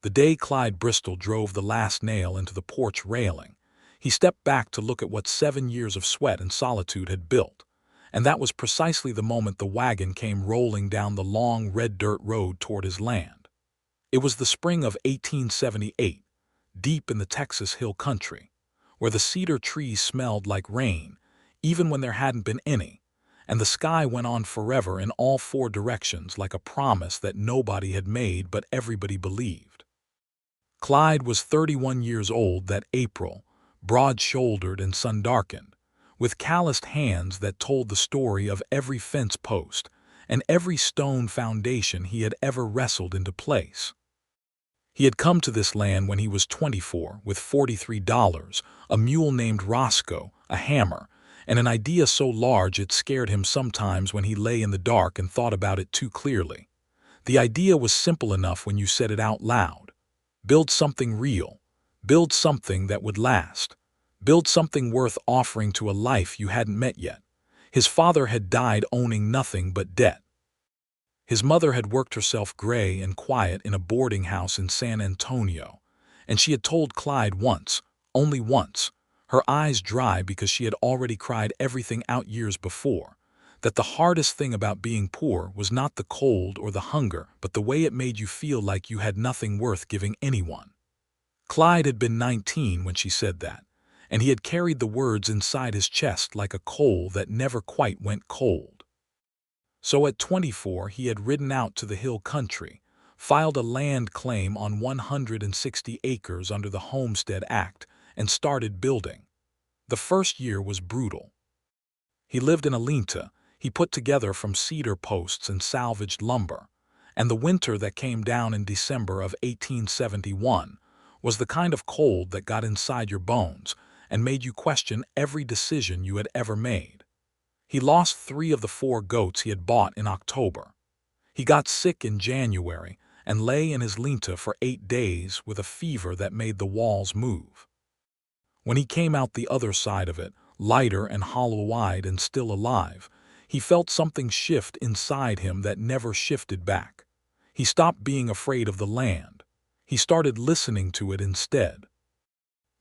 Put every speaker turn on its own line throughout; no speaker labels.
The day Clyde Bristol drove the last nail into the porch railing, he stepped back to look at what 7 years of sweat and solitude had built. And that was precisely the moment the wagon came rolling down the long red dirt road toward his land. It was the spring of 1878, deep in the Texas hill country, where the cedar trees smelled like rain, even when there hadn't been any, and the sky went on forever in all 4 directions like a promise that nobody had made but everybody believed. Clyde was 31 years old that April, broad-shouldered and sun-darkened, with calloused hands that told the story of every fence post and every stone foundation he had ever wrestled into place. He had come to this land when he was 24 with $43, a mule named Roscoe, a hammer, and an idea so large it scared him sometimes when he lay in the dark and thought about it too clearly. The idea was simple enough when you said it out loud. Build something real. Build something that would last. Build something worth offering to a life you hadn't met yet. His father had died owning nothing but debt. His mother had worked herself gray and quiet in a boarding house in San Antonio, and she had told Clyde once, only once, her eyes dry because she had already cried everything out years before, that the hardest thing about being poor was not the cold or the hunger, but the way it made you feel like you had nothing worth giving anyone. Clyde had been 19 when she said that, and he had carried the words inside his chest like a coal that never quite went cold. So at 24 he had ridden out to the hill country, filed a land claim on 160 acres under the Homestead Act, and started building. The first year was brutal. He lived in a lean-to he put together from cedar posts and salvaged lumber, and the winter that came down in December of 1871 was the kind of cold that got inside your bones and made you question every decision you had ever made. He lost 3 of the 4 goats he had bought in October. He got sick in January and lay in his lean-to for 8 days with a fever that made the walls move. When he came out the other side of it, lighter and hollow-eyed and still alive, he felt something shift inside him that never shifted back. He stopped being afraid of the land. He started listening to it instead.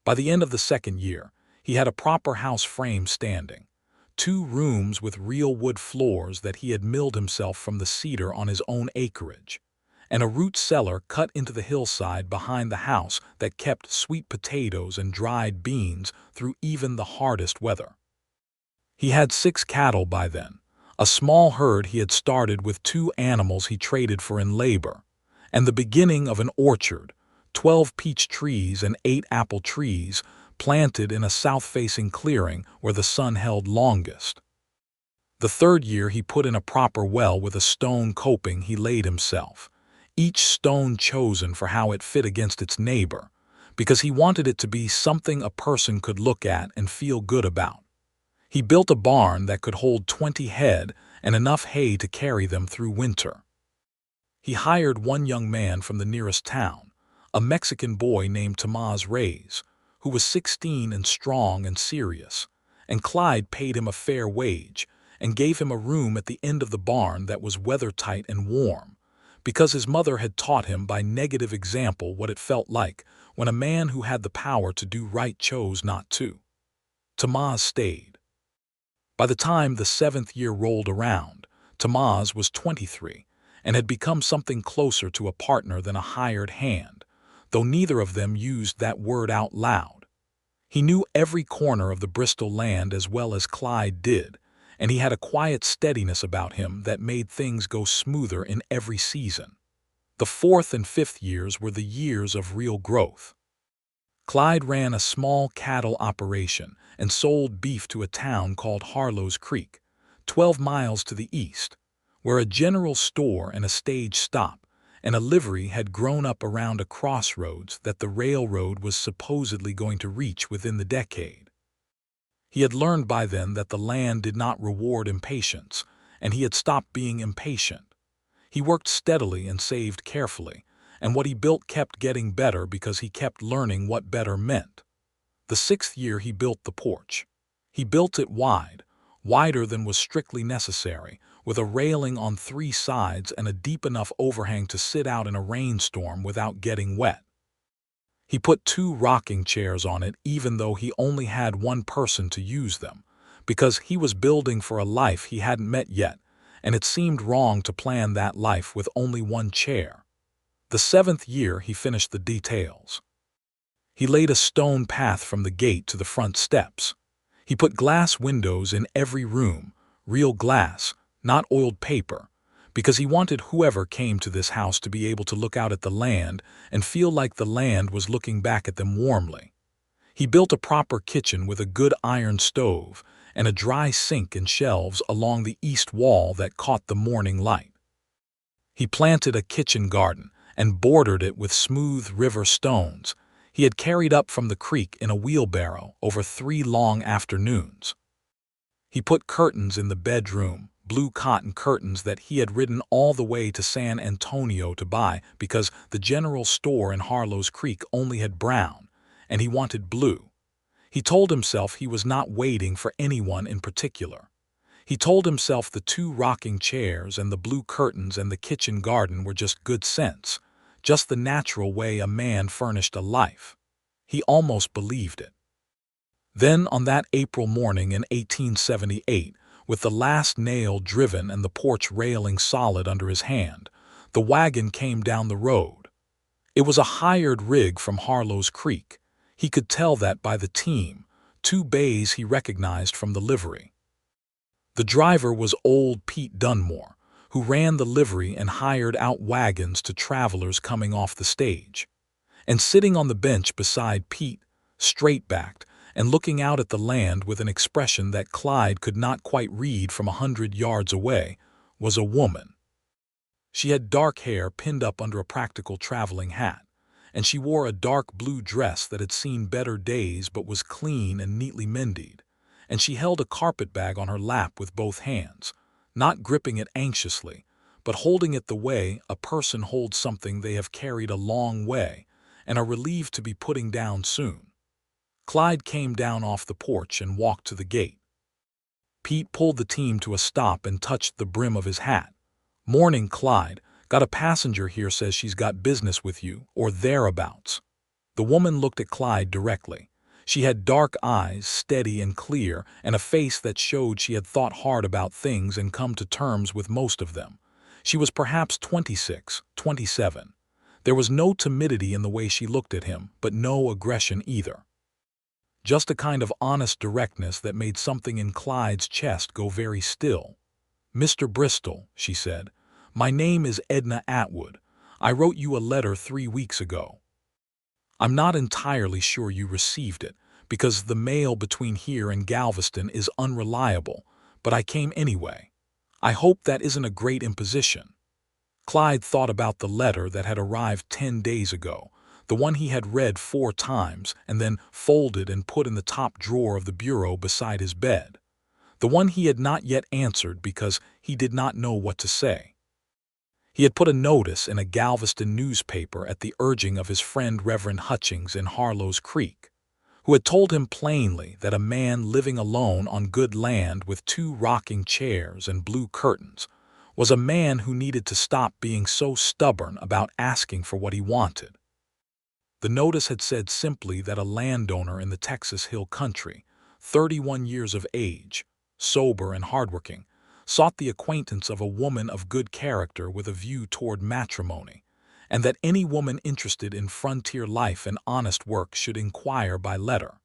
By the end of the 2nd year, he had a proper house frame standing, 2 rooms with real wood floors that he had milled himself from the cedar on his own acreage, and a root cellar cut into the hillside behind the house that kept sweet potatoes and dried beans through even the hardest weather. He had 6 cattle by then, a small herd he had started with 2 animals he traded for in labor, and the beginning of an orchard, 12 peach trees and 8 apple trees planted in a south-facing clearing where the sun held longest. The 3rd year he put in a proper well with a stone coping he laid himself, each stone chosen for how it fit against its neighbor, because he wanted it to be something a person could look at and feel good about. He built a barn that could hold 20 head and enough hay to carry them through winter. He hired one young man from the nearest town, a Mexican boy named Tomás Reyes, who was 16 and strong and serious, and Clyde paid him a fair wage and gave him a room at the end of the barn that was weather-tight and warm, because his mother had taught him by negative example what it felt like when a man who had the power to do right chose not to. Tomás stayed. By the time the 7th year rolled around, Tomás was 23 and had become something closer to a partner than a hired hand, though neither of them used that word out loud. He knew every corner of the Bristol land as well as Clyde did, and he had a quiet steadiness about him that made things go smoother in every season. The 4th and 5th years were the years of real growth. Clyde ran a small cattle operation and sold beef to a town called Harlow's Creek, 12 miles to the east, where a general store and a stage stop and a livery had grown up around a crossroads that the railroad was supposedly going to reach within the decade. He had learned by then that the land did not reward impatience, and he had stopped being impatient. He worked steadily and saved carefully, and what he built kept getting better because he kept learning what better meant. The 6th year he built the porch. He built it wide, wider than was strictly necessary, with a railing on 3 sides and a deep enough overhang to sit out in a rainstorm without getting wet. He put 2 rocking chairs on it even though he only had 1 person to use them, because he was building for a life he hadn't met yet, and it seemed wrong to plan that life with only 1 chair. The 7th year he finished the details. He laid a stone path from the gate to the front steps. He put glass windows in every room, real glass, not oiled paper, because he wanted whoever came to this house to be able to look out at the land and feel like the land was looking back at them warmly. He built a proper kitchen with a good iron stove and a dry sink and shelves along the east wall that caught the morning light. He planted a kitchen garden and bordered it with smooth river stones he had carried up from the creek in a wheelbarrow over 3 long afternoons. He put curtains in the bedroom, blue cotton curtains that he had ridden all the way to San Antonio to buy because the general store in Harlow's Creek only had brown, and he wanted blue. He told himself he was not waiting for anyone in particular. He told himself the 2 rocking chairs and the blue curtains and the kitchen garden were just good sense, just the natural way a man furnished a life. He almost believed it. Then, on that April morning in 1878, with the last nail driven and the porch railing solid under his hand, the wagon came down the road. It was a hired rig from Harlow's Creek. He could tell that by the team, 2 bays he recognized from the livery. The driver was old Pete Dunmore, who ran the livery and hired out wagons to travelers coming off the stage. And sitting on the bench beside Pete, straight-backed, and looking out at the land with an expression that Clyde could not quite read from 100 yards away, was a woman. She had dark hair pinned up under a practical traveling hat, and she wore a dark blue dress that had seen better days but was clean and neatly mended, and she held a carpetbag on her lap with both hands, not gripping it anxiously, but holding it the way a person holds something they have carried a long way and are relieved to be putting down soon. Clyde came down off the porch and walked to the gate. Pete pulled the team to a stop and touched the brim of his hat. "Morning, Clyde. Got a passenger here, says she's got business with you, or thereabouts." The woman looked at Clyde directly. She had dark eyes, steady and clear, and a face that showed she had thought hard about things and come to terms with most of them. She was perhaps 26, 27. There was no timidity in the way she looked at him, but no aggression either. Just a kind of honest directness that made something in Clyde's chest go very still. "Mr. Bristol," she said, "my name is Edna Atwood. I wrote you a letter 3 weeks ago. I'm not entirely sure you received it, because the mail between here and Galveston is unreliable, but I came anyway. I hope that isn't a great imposition." Clyde thought about the letter that had arrived 10 days ago, the one he had read 4 times and then folded and put in the top drawer of the bureau beside his bed, the one he had not yet answered because he did not know what to say. He had put a notice in a Galveston newspaper at the urging of his friend Reverend Hutchings in Harlow's Creek, who had told him plainly that a man living alone on good land with 2 rocking chairs and blue curtains was a man who needed to stop being so stubborn about asking for what he wanted. The notice had said simply that a landowner in the Texas Hill Country, 31 years of age, sober and hardworking, sought the acquaintance of a woman of good character with a view toward matrimony, and that any woman interested in frontier life and honest work should inquire by letter.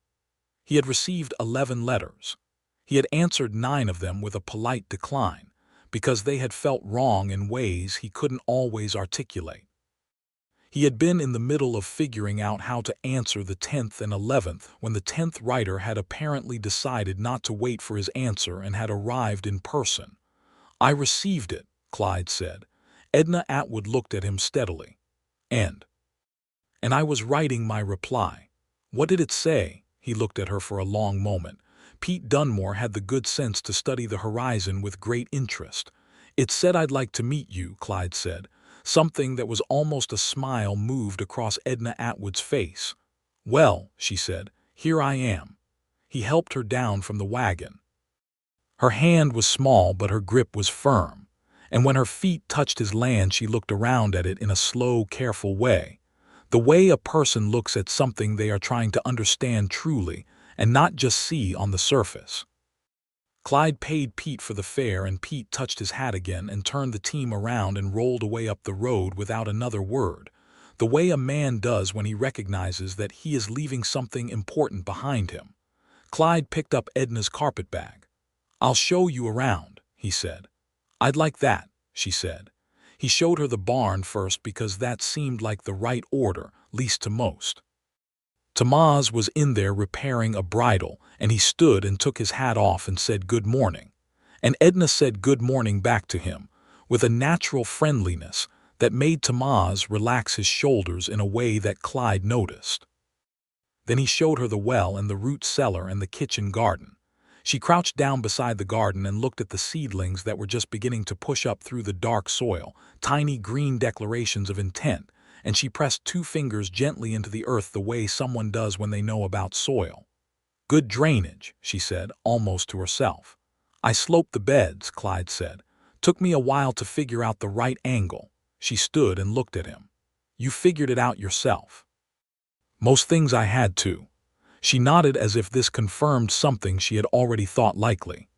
He had received 11 letters. He had answered 9 of them with a polite decline, because they had felt wrong in ways he couldn't always articulate. He had been in the middle of figuring out how to answer the 10th and 11th when the 10th writer had apparently decided not to wait for his answer and had arrived in person. "I received it," Clyde said. Edna Atwood looked at him steadily. And I was writing my reply." "What did it say?" He looked at her for a long moment. Pete Dunmore had the good sense to study the horizon with great interest. "It said I'd like to meet you," Clyde said. Something that was almost a smile moved across Edna Atwood's face. "Well," she said, "here I am." He helped her down from the wagon. Her hand was small, but her grip was firm, and when her feet touched his land, she looked around at it in a slow, careful way, the way a person looks at something they are trying to understand truly and not just see on the surface. Clyde paid Pete for the fare, and Pete touched his hat again and turned the team around and rolled away up the road without another word, the way a man does when he recognizes that he is leaving something important behind him. Clyde picked up Edna's carpetbag. "I'll show you around," he said. "I'd like that," she said. He showed her the barn first because that seemed like the right order, least to most. Tamaz was in there repairing a bridle, and he stood and took his hat off and said good morning. And Edna said good morning back to him, with a natural friendliness that made Tamaz relax his shoulders in a way that Clyde noticed. Then he showed her the well and the root cellar and the kitchen garden. She crouched down beside the garden and looked at the seedlings that were just beginning to push up through the dark soil, tiny green declarations of intent, and she pressed 2 fingers gently into the earth the way someone does when they know about soil. "Good drainage," she said, almost to herself. "I sloped the beds," Clyde said. "Took me a while to figure out the right angle." She stood and looked at him. "You figured it out yourself." "Most things I had to." She nodded as if this confirmed something she had already thought likely.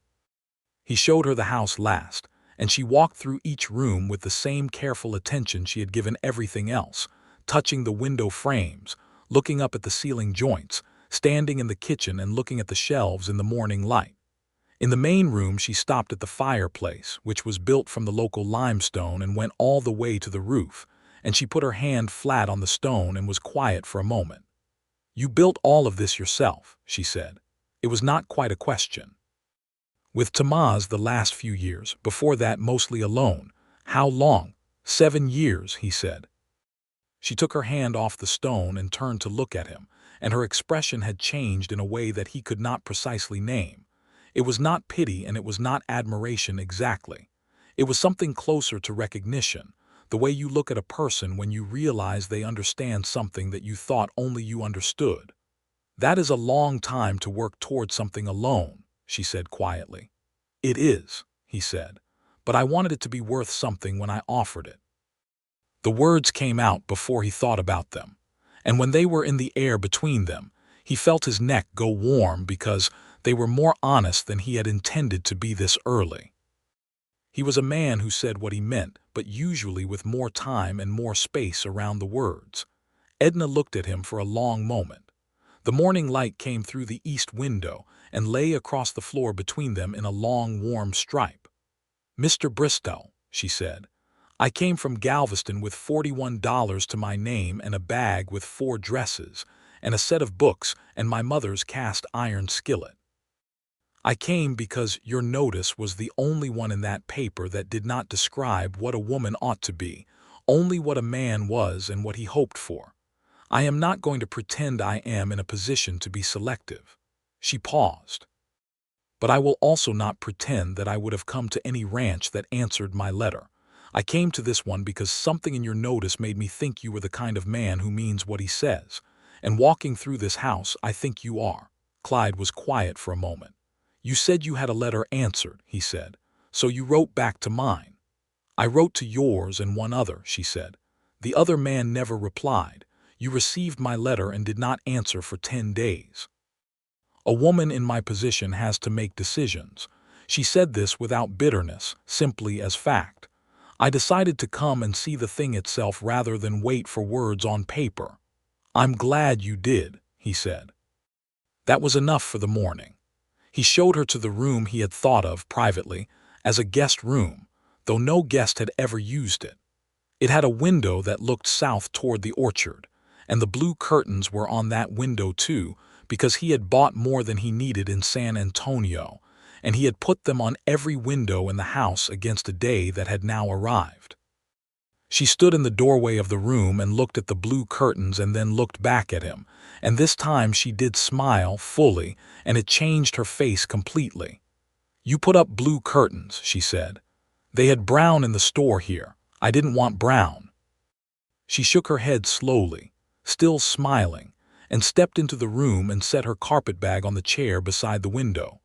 He showed her the house last, and she walked through each room with the same careful attention she had given everything else, touching the window frames, looking up at the ceiling joints, standing in the kitchen and looking at the shelves in the morning light. In the main room, she stopped at the fireplace, which was built from the local limestone and went all the way to the roof, and she put her hand flat on the stone and was quiet for a moment. "You built all of this yourself," she said. It was not quite a question. "With Tamaz the last few years, before that mostly alone." "How long?" 7 years, he said. She took her hand off the stone and turned to look at him, and her expression had changed in a way that he could not precisely name. It was not pity and it was not admiration exactly. It was something closer to recognition, the way you look at a person when you realize they understand something that you thought only you understood. "That is a long time to work toward something alone," she said quietly. "It is," he said, "but I wanted it to be worth something when I offered it." The words came out before he thought about them, and when they were in the air between them, he felt his neck go warm because they were more honest than he had intended to be this early. He was a man who said what he meant, but usually with more time and more space around the words. Edna looked at him for a long moment. The morning light came through the east window and lay across the floor between them in a long, warm stripe. "Mr. Bristol," she said, "I came from Galveston with $41 to my name and a bag with 4 dresses and a set of books and my mother's cast iron skillet. I came because your notice was the only one in that paper that did not describe what a woman ought to be, only what a man was and what he hoped for. I am not going to pretend I am in a position to be selective." She paused. "But I will also not pretend that I would have come to any ranch that answered my letter. I came to this one because something in your notice made me think you were the kind of man who means what he says. And walking through this house, I think you are." Clyde was quiet for a moment. "You said you had a letter answered," he said, "so you wrote back to mine." "I wrote to yours and one other," she said. "The other man never replied. You received my letter and did not answer for 10 days. A woman in my position has to make decisions." She said this without bitterness, simply as fact. "I decided to come and see the thing itself rather than wait for words on paper." "I'm glad you did," he said. That was enough for the morning. He showed her to the room he had thought of privately as a guest room, though no guest had ever used it. It had a window that looked south toward the orchard, and the blue curtains were on that window too, because he had bought more than he needed in San Antonio, and he had put them on every window in the house against a day that had now arrived. She stood in the doorway of the room and looked at the blue curtains and then looked back at him, and this time she did smile fully, and it changed her face completely. "You put up blue curtains," she said. "They had brown in the store here. I didn't want brown." She shook her head slowly, still smiling, and stepped into the room and set her carpetbag on the chair beside the window.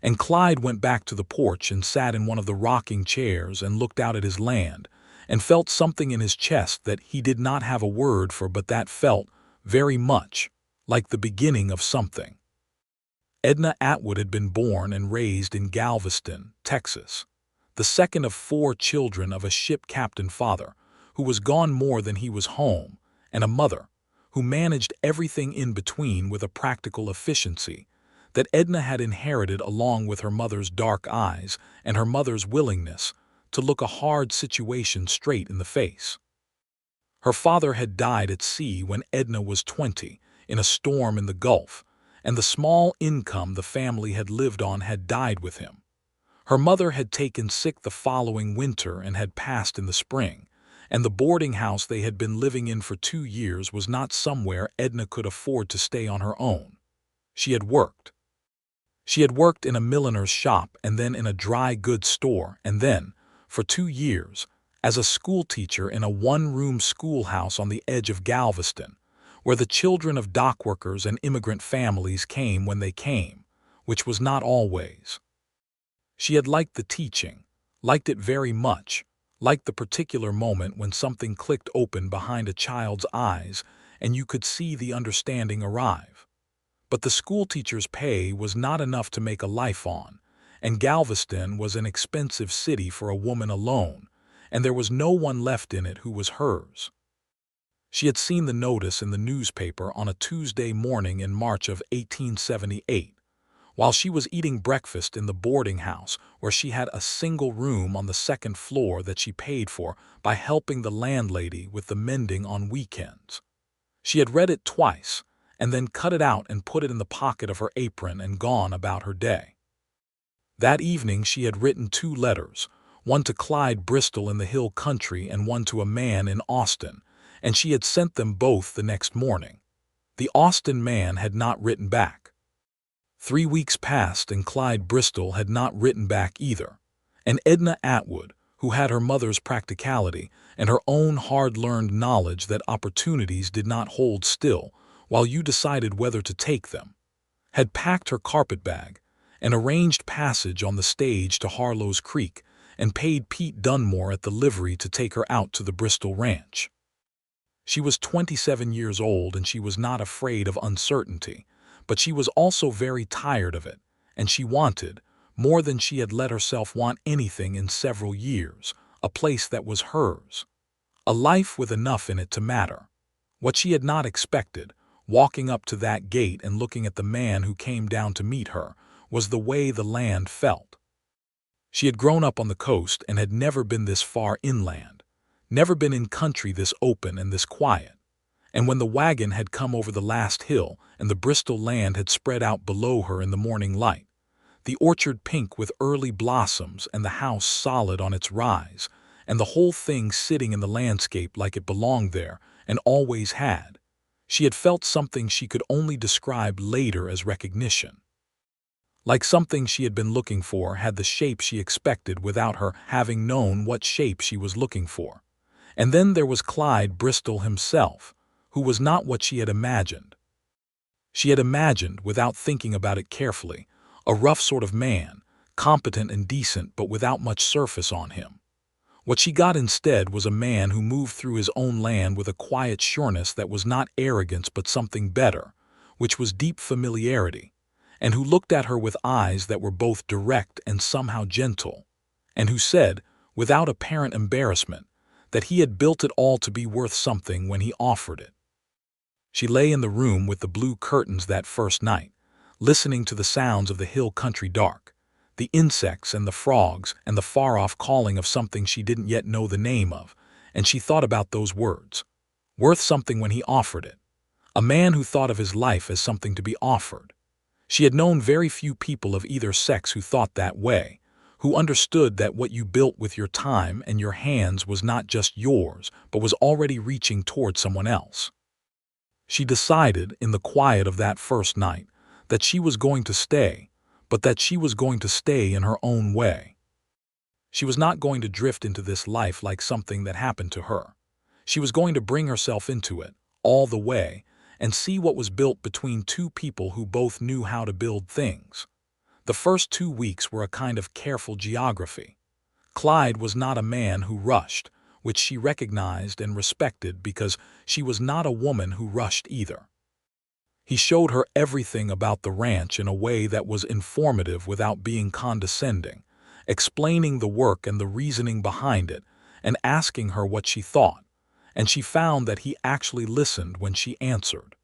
and Clyde went back to the porch and sat in one of the rocking chairs and looked out at his land, and felt something in his chest that he did not have a word for, but that felt very much like the beginning of something. Edna Atwood had been born and raised in Galveston, Texas, the second of 4 children of a ship captain father who was gone more than he was home, and a mother who managed everything in between with a practical efficiency that Edna had inherited, along with her mother's dark eyes and her mother's willingness to look a hard situation straight in the face. Her father had died at sea when Edna was 20 in a storm in the Gulf, and the small income the family had lived on had died with him. Her mother had taken sick the following winter and had passed in the spring, and the boarding house they had been living in for 2 years was not somewhere Edna could afford to stay on her own. She had worked. She had worked in a milliner's shop, and then in a dry goods store, and then, for 2 years, as a schoolteacher in a one-room schoolhouse on the edge of Galveston, where the children of dockworkers and immigrant families came when they came, which was not always. She had liked the teaching, liked it very much, liked the particular moment when something clicked open behind a child's eyes and you could see the understanding arrive. But the schoolteacher's pay was not enough to make a life on, and Galveston was an expensive city for a woman alone, and there was no one left in it who was hers. She had seen the notice in the newspaper on a Tuesday morning in March of 1878, while she was eating breakfast in the boarding house where she had a single room on the 2nd floor that she paid for by helping the landlady with the mending on weekends. She had read it twice, and then cut it out and put it in the pocket of her apron and gone about her day. That evening she had written 2 letters, one to Clyde Bristol in the hill country and one to a man in Austin, and she had sent them both the next morning. The Austin man had not written back. 3 weeks passed and Clyde Bristol had not written back either, and Edna Atwood, who had her mother's practicality and her own hard-learned knowledge that opportunities did not hold still while you decided whether to take them, had packed her carpetbag and arranged passage on the stage to Harlow's Creek and paid Pete Dunmore at the livery to take her out to the Bristol ranch. She was 27 years old and she was not afraid of uncertainty, but she was also very tired of it, and she wanted, more than she had let herself want anything in several years, a place that was hers, a life with enough in it to matter. What she had not expected, walking up to that gate and looking at the man who came down to meet her, was the way the land felt. She had grown up on the coast and had never been this far inland, never been in country this open and this quiet. And when the wagon had come over the last hill and the Bristol land had spread out below her in the morning light, the orchard pink with early blossoms and the house solid on its rise, and the whole thing sitting in the landscape like it belonged there and always had, she had felt something she could only describe later as recognition. Like something she had been looking for had the shape she expected without her having known what shape she was looking for. And then there was Clyde Bristol himself, who was not what she had imagined. She had imagined, without thinking about it carefully, a rough sort of man, competent and decent but without much surface on him. What she got instead was a man who moved through his own land with a quiet sureness that was not arrogance but something better, which was deep familiarity, and who looked at her with eyes that were both direct and somehow gentle, and who said, without apparent embarrassment, that he had built it all to be worth something when he offered it. She lay in the room with the blue curtains that first night, listening to the sounds of the hill country dark, the insects and the frogs and the far-off calling of something she didn't yet know the name of, and she thought about those words. Worth something when he offered it. A man who thought of his life as something to be offered. She had known very few people of either sex who thought that way, who understood that what you built with your time and your hands was not just yours, but was already reaching toward someone else. She decided, in the quiet of that first night, that she was going to stay, but that she was going to stay in her own way. She was not going to drift into this life like something that happened to her. She was going to bring herself into it, all the way, and see what was built between 2 people who both knew how to build things. The first 2 weeks were a kind of careful geography. Clyde was not a man who rushed, which she recognized and respected because she was not a woman who rushed either. He showed her everything about the ranch in a way that was informative without being condescending, explaining the work and the reasoning behind it, and asking her what she thought, and she found that he actually listened when she answered.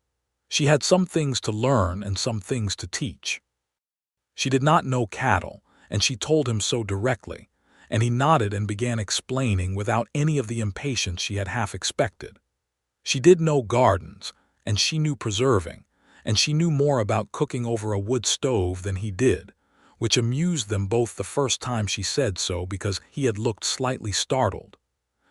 She had some things to learn and some things to teach. She did not know cattle, and she told him so directly, and he nodded and began explaining without any of the impatience she had half expected. She did know gardens, and she knew preserving, and she knew more about cooking over a wood stove than he did, which amused them both the first time she said so because he had looked slightly startled.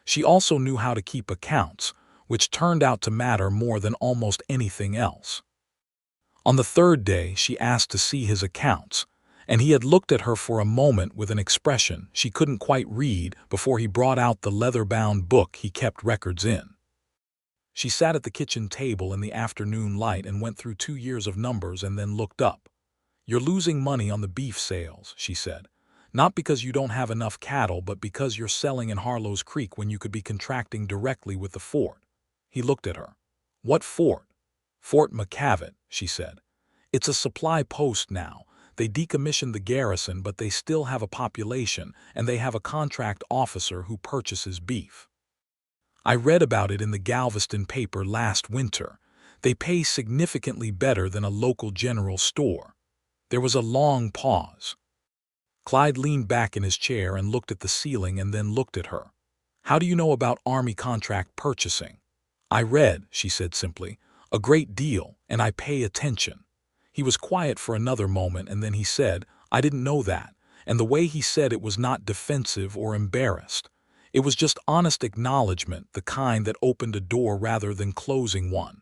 She also knew how to keep accounts, which turned out to matter more than almost anything else. On the third day, she asked to see his accounts, and he had looked at her for a moment with an expression she couldn't quite read before he brought out the leather-bound book he kept records in. She sat at the kitchen table in the afternoon light and went through 2 years of numbers and then looked up. "You're losing money on the beef sales," she said. "Not because you don't have enough cattle, but because you're selling in Harlow's Creek when you could be contracting directly with the fort." He looked at her. "What fort?" "Fort McCavitt," she said. "It's a supply post now. They decommissioned the garrison, but they still have a population, and they have a contract officer who purchases beef. I read about it in the Galveston paper last winter. They pay significantly better than a local general store." There was a long pause. Clyde leaned back in his chair and looked at the ceiling and then looked at her. "How do you know about Army contract purchasing?" "I read," she said simply, "a great deal, and I pay attention." He was quiet for another moment, and then he said, "I didn't know that," and the way he said it was not defensive or embarrassed. It was just honest acknowledgement, the kind that opened a door rather than closing one.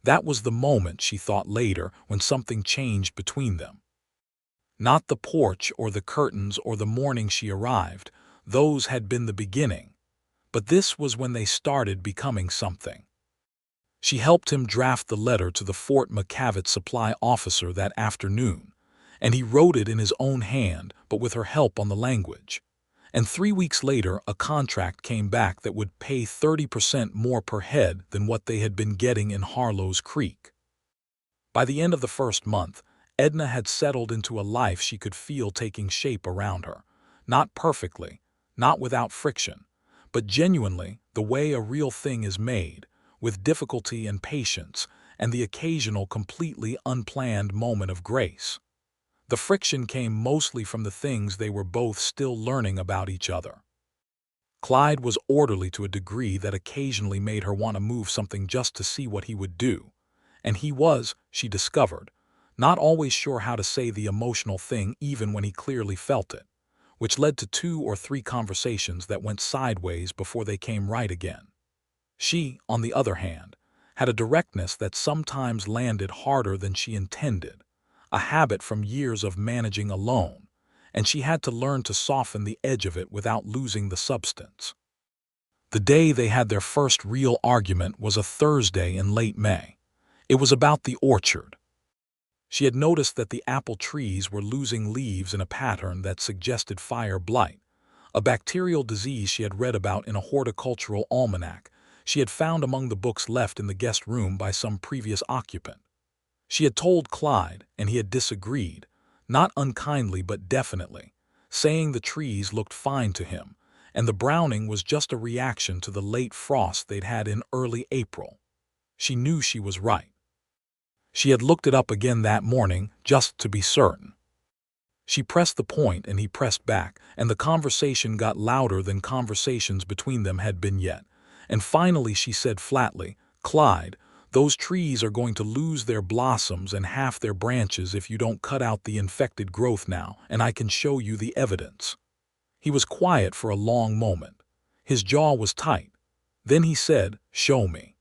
That was the moment, she thought later, when something changed between them. Not the porch or the curtains or the morning she arrived, those had been the beginning. But this was when they started becoming something. She helped him draft the letter to the Fort McCavitt supply officer that afternoon, and he wrote it in his own hand, but with her help on the language. And 3 weeks later, a contract came back that would pay 30% more per head than what they had been getting in Harlow's Creek. By the end of the first month, Edna had settled into a life she could feel taking shape around her. Not perfectly, not without friction, but genuinely the way a real thing is made, with difficulty and patience, and the occasional completely unplanned moment of grace. The friction came mostly from the things they were both still learning about each other. Clyde was orderly to a degree that occasionally made her want to move something just to see what he would do. And he was, she discovered, not always sure how to say the emotional thing even when he clearly felt it, which led to 2 or 3 conversations that went sideways before they came right again. She, on the other hand, had a directness that sometimes landed harder than she intended, a habit from years of managing alone, and she had to learn to soften the edge of it without losing the substance. The day they had their first real argument was a Thursday in late May. It was about the orchard. She had noticed that the apple trees were losing leaves in a pattern that suggested fire blight, a bacterial disease she had read about in a horticultural almanac she had found among the books left in the guest room by some previous occupant. She had told Clyde, and he had disagreed, not unkindly but definitely, saying the trees looked fine to him, and the browning was just a reaction to the late frost they'd had in early April. She knew she was right. She had looked it up again that morning, just to be certain. She pressed the point and he pressed back, and the conversation got louder than conversations between them had been yet. And finally she said flatly, "Clyde, those trees are going to lose their blossoms and half their branches if you don't cut out the infected growth now, and I can show you the evidence." He was quiet for a long moment. His jaw was tight. Then he said, "Show me."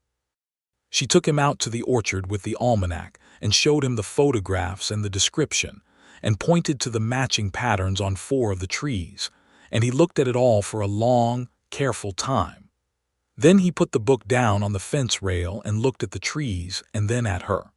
She took him out to the orchard with the almanac and showed him the photographs and the description, and pointed to the matching patterns on 4 of the trees, and he looked at it all for a long, careful time. Then he put the book down on the fence rail and looked at the trees and then at her.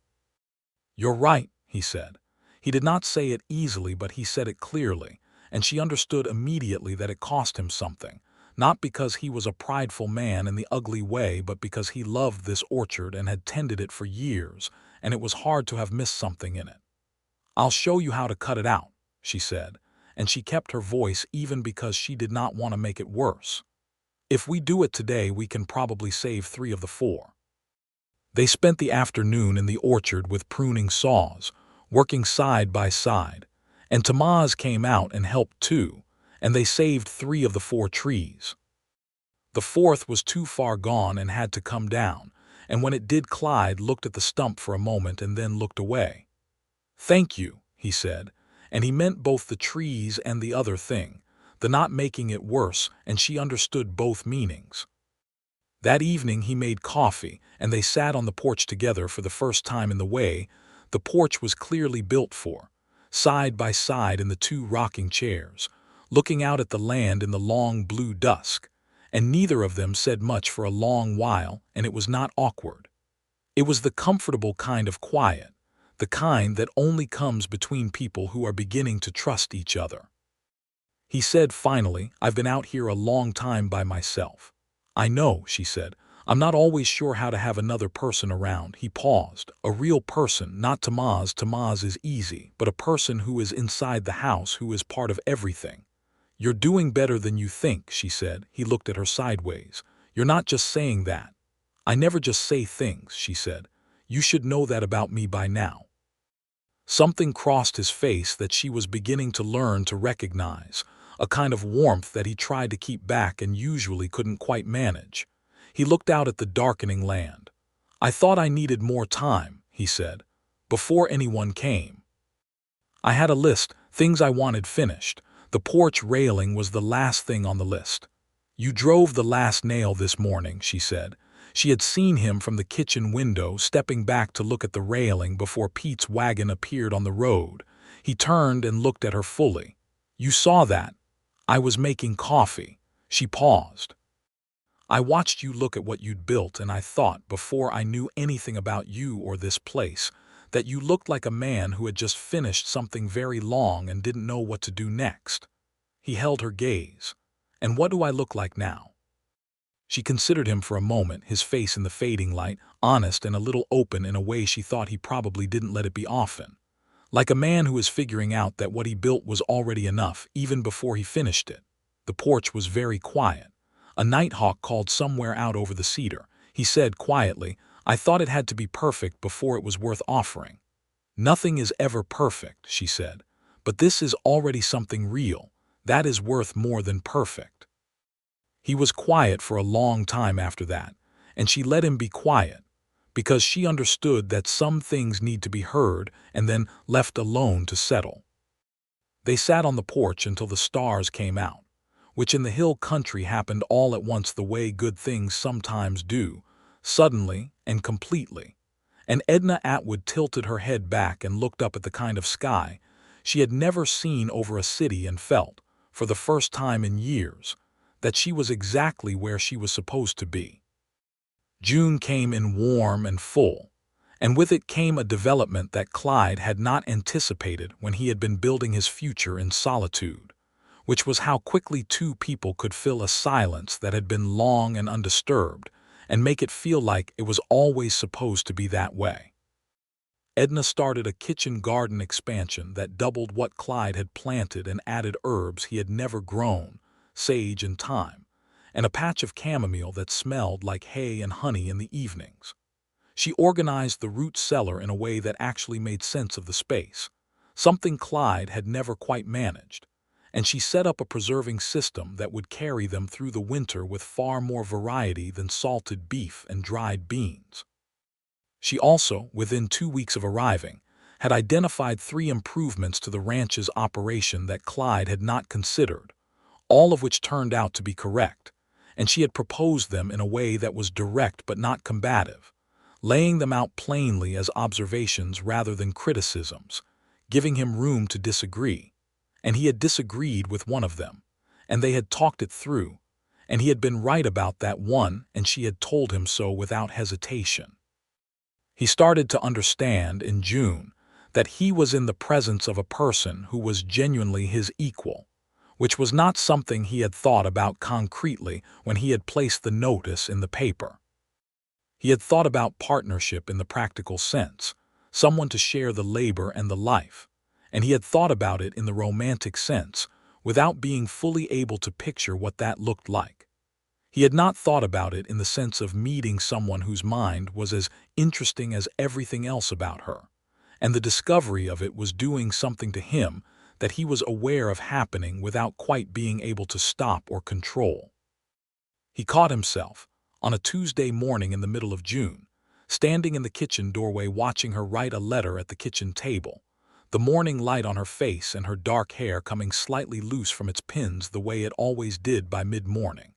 "You're right," he said. He did not say it easily, but he said it clearly, and she understood immediately that it cost him something, not because he was a prideful man in the ugly way, but because he loved this orchard and had tended it for years, and it was hard to have missed something in it. "I'll show you how to cut it out," she said, and she kept her voice even because she did not want to make it worse. "If we do it today, we can probably save 3 of the 4. They spent the afternoon in the orchard with pruning saws, working side by side, and Tamaz came out and helped too, and they saved 3 of the 4 trees. The 4th was too far gone and had to come down, and when it did, Clyde looked at the stump for a moment and then looked away. "Thank you," he said, and he meant both the trees and the other thing, the not making it worse, and she understood both meanings. That evening he made coffee, and they sat on the porch together for the first time in the way the porch was clearly built for, side by side in the 2 rocking chairs, looking out at the land in the long blue dusk, and neither of them said much for a long while, and it was not awkward. It was the comfortable kind of quiet, the kind that only comes between people who are beginning to trust each other. He said finally, "I've been out here a long time by myself." "I know," she said. "I'm not always sure how to have another person around." He paused. "A real person, not Tamaz. Tamaz is easy, but a person who is inside the house, who is part of everything." "You're doing better than you think," she said. He looked at her sideways. "You're not just saying that." "I never just say things," she said. "You should know that about me by now." Something crossed his face that she was beginning to learn to recognize, a kind of warmth that he tried to keep back and usually couldn't quite manage. He looked out at the darkening land. "I thought I needed more time," he said, "before anyone came. I had a list, things I wanted finished. The porch railing was the last thing on the list." "You drove the last nail this morning," she said. She had seen him from the kitchen window stepping back to look at the railing before Pete's wagon appeared on the road. He turned and looked at her fully. "You saw that? I was making coffee." She paused. "I watched you look at what you'd built, and I thought, before I knew anything about you or this place, that you looked like a man who had just finished something very long and didn't know what to do next." He held her gaze. "And what do I look like now?" She considered him for a moment, his face in the fading light, honest and a little open in a way she thought he probably didn't let it be often. Like a man who is figuring out that what he built was already enough, even before he finished it. The porch was very quiet. A nighthawk called somewhere out over the cedar. He said quietly, "I thought it had to be perfect before it was worth offering." "Nothing is ever perfect," she said, "but this is already something real. That is worth more than perfect." He was quiet for a long time after that, and she let him be quiet, because she understood that some things need to be heard and then left alone to settle. They sat on the porch until the stars came out, which in the hill country happened all at once the way good things sometimes do, suddenly and completely. And Edna Atwood tilted her head back and looked up at the kind of sky she had never seen over a city and felt, for the first time in years, that she was exactly where she was supposed to be. June came in warm and full, and with it came a development that Clyde had not anticipated when he had been building his future in solitude, which was how quickly 2 people could fill a silence that had been long and undisturbed and make it feel like it was always supposed to be that way. Edna started a kitchen garden expansion that doubled what Clyde had planted and added herbs he had never grown, sage and thyme, and a patch of chamomile that smelled like hay and honey in the evenings. She organized the root cellar in a way that actually made sense of the space, something Clyde had never quite managed, and she set up a preserving system that would carry them through the winter with far more variety than salted beef and dried beans. She also, within 2 weeks of arriving, had identified 3 improvements to the ranch's operation that Clyde had not considered, all of which turned out to be correct, and she had proposed them in a way that was direct but not combative, laying them out plainly as observations rather than criticisms, giving him room to disagree. And he had disagreed with one of them, and they had talked it through, and he had been right about that one, and she had told him so without hesitation. He started to understand, in June, that he was in the presence of a person who was genuinely his equal, which was not something he had thought about concretely when he had placed the notice in the paper. He had thought about partnership in the practical sense, someone to share the labor and the life, and he had thought about it in the romantic sense, without being fully able to picture what that looked like. He had not thought about it in the sense of meeting someone whose mind was as interesting as everything else about her, and the discovery of it was doing something to him that he was aware of happening without quite being able to stop or control. He caught himself, on a Tuesday morning in the middle of June, standing in the kitchen doorway watching her write a letter at the kitchen table, the morning light on her face and her dark hair coming slightly loose from its pins the way it always did by mid-morning,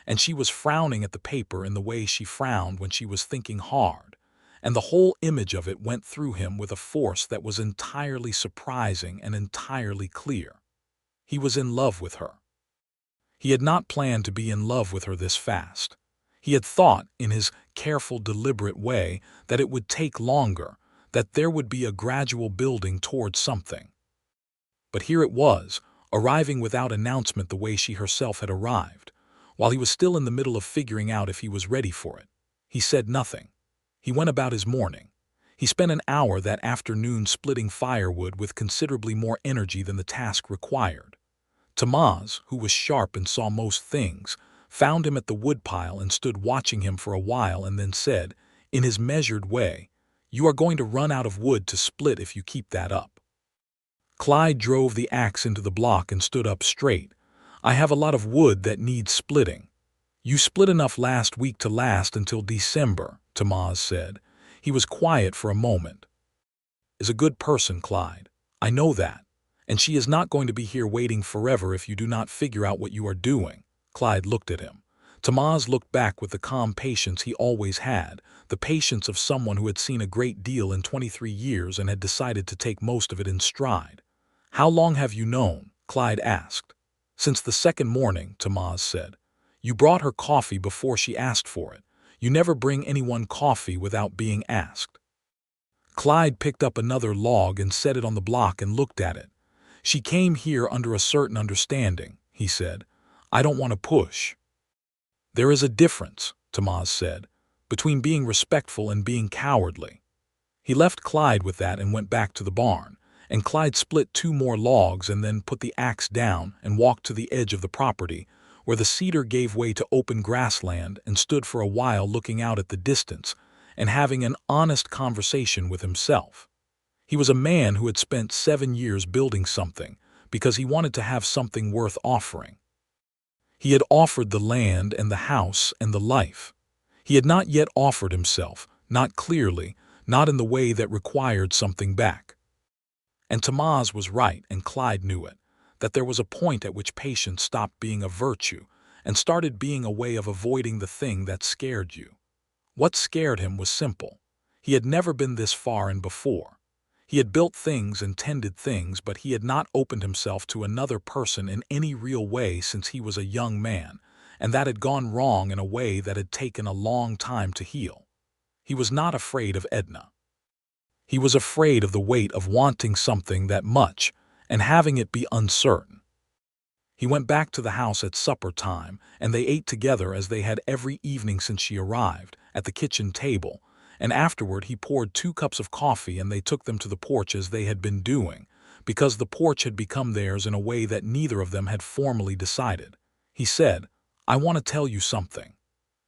and she was frowning at the paper in the way she frowned when she was thinking hard, and the whole image of it went through him with a force that was entirely surprising and entirely clear. He was in love with her. He had not planned to be in love with her this fast. He had thought, in his careful, deliberate way, that it would take longer, that there would be a gradual building towards something. But here it was, arriving without announcement the way she herself had arrived, while he was still in the middle of figuring out if he was ready for it. He said nothing. He went about his morning. He spent an hour that afternoon splitting firewood with considerably more energy than the task required. Tamaz, who was sharp and saw most things, found him at the woodpile and stood watching him for a while and then said, in his measured way, "You are going to run out of wood to split if you keep that up." Clyde drove the axe into the block and stood up straight. "I have a lot of wood that needs splitting." "You split enough last week to last until December," Tamaz said. He was quiet for a moment. "Is a good person, Clyde. I know that. And she is not going to be here waiting forever if you do not figure out what you are doing." Clyde looked at him. Tamaz looked back with the calm patience he always had, the patience of someone who had seen a great deal in 23 years and had decided to take most of it in stride. "How long have you known?" Clyde asked. "Since the second morning," Tamaz said. "You brought her coffee before she asked for it. You never bring anyone coffee without being asked." Clyde picked up another log and set it on the block and looked at it. "She came here under a certain understanding," he said. "I don't want to push." "There is a difference," Tamaz said, "between being respectful and being cowardly." He left Clyde with that and went back to the barn, and Clyde split 2 more logs and then put the axe down and walked to the edge of the property, where the cedar gave way to open grassland, and stood for a while looking out at the distance and having an honest conversation with himself. He was a man who had spent 7 years building something because he wanted to have something worth offering. He had offered the land and the house and the life. He had not yet offered himself, not clearly, not in the way that required something back. And Tamaz was right, and Clyde knew it, that there was a point at which patience stopped being a virtue and started being a way of avoiding the thing that scared you. What scared him was simple. He had never been this far in before. He had built things and tended things, but he had not opened himself to another person in any real way since he was a young man, and that had gone wrong in a way that had taken a long time to heal. He was not afraid of Edna. He was afraid of the weight of wanting something that much and having it be uncertain. He went back to the house at supper time, and they ate together as they had every evening since she arrived, at the kitchen table, and afterward he poured 2 cups of coffee and they took them to the porch as they had been doing, because the porch had become theirs in a way that neither of them had formally decided. He said, "I want to tell you something."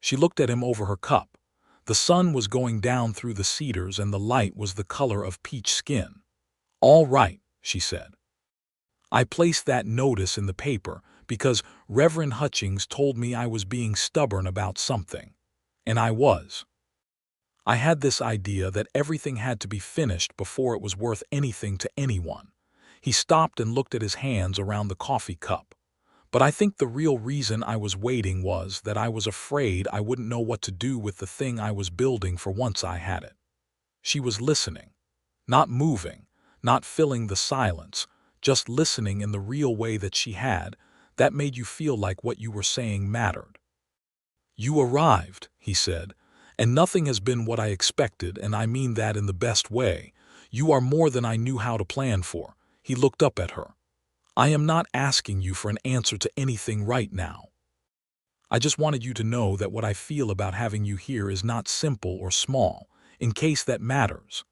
She looked at him over her cup. The sun was going down through the cedars and the light was the color of peach skin. "All right," she said. "I placed that notice in the paper because Reverend Hutchings told me I was being stubborn about something. And I was. I had this idea that everything had to be finished before it was worth anything to anyone." He stopped and looked at his hands around the coffee cup. "But I think the real reason I was waiting was that I was afraid I wouldn't know what to do with the thing I was building for once I had it." She was listening, not moving, not filling the silence, just listening in the real way that she had, that made you feel like what you were saying mattered. "You arrived," he said, "and nothing has been what I expected, and I mean that in the best way. You are more than I knew how to plan for." He looked up at her. "I am not asking you for an answer to anything right now. I just wanted you to know that what I feel about having you here is not simple or small, in case that matters."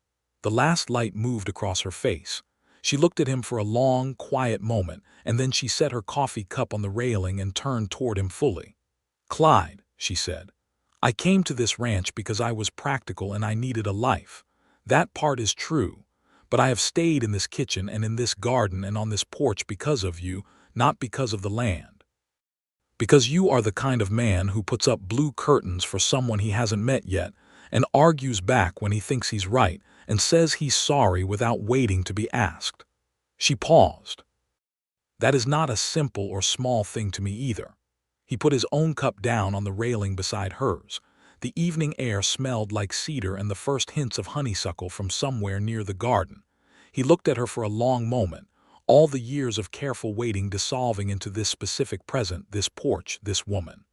The last light moved across her face. She looked at him for a long, quiet moment, and then she set her coffee cup on the railing and turned toward him fully. "Clyde," she said, "I came to this ranch because I was practical and I needed a life. That part is true, but I have stayed in this kitchen and in this garden and on this porch because of you, not because of the land. Because you are the kind of man who puts up blue curtains for someone he hasn't met yet, and argues back when he thinks he's right, and says he's sorry without waiting to be asked." She paused. "That is not a simple or small thing to me either." He put his own cup down on the railing beside hers. The evening air smelled like cedar and the first hints of honeysuckle from somewhere near the garden. He looked at her for a long moment, all the years of careful waiting dissolving into this specific present, this porch, this woman.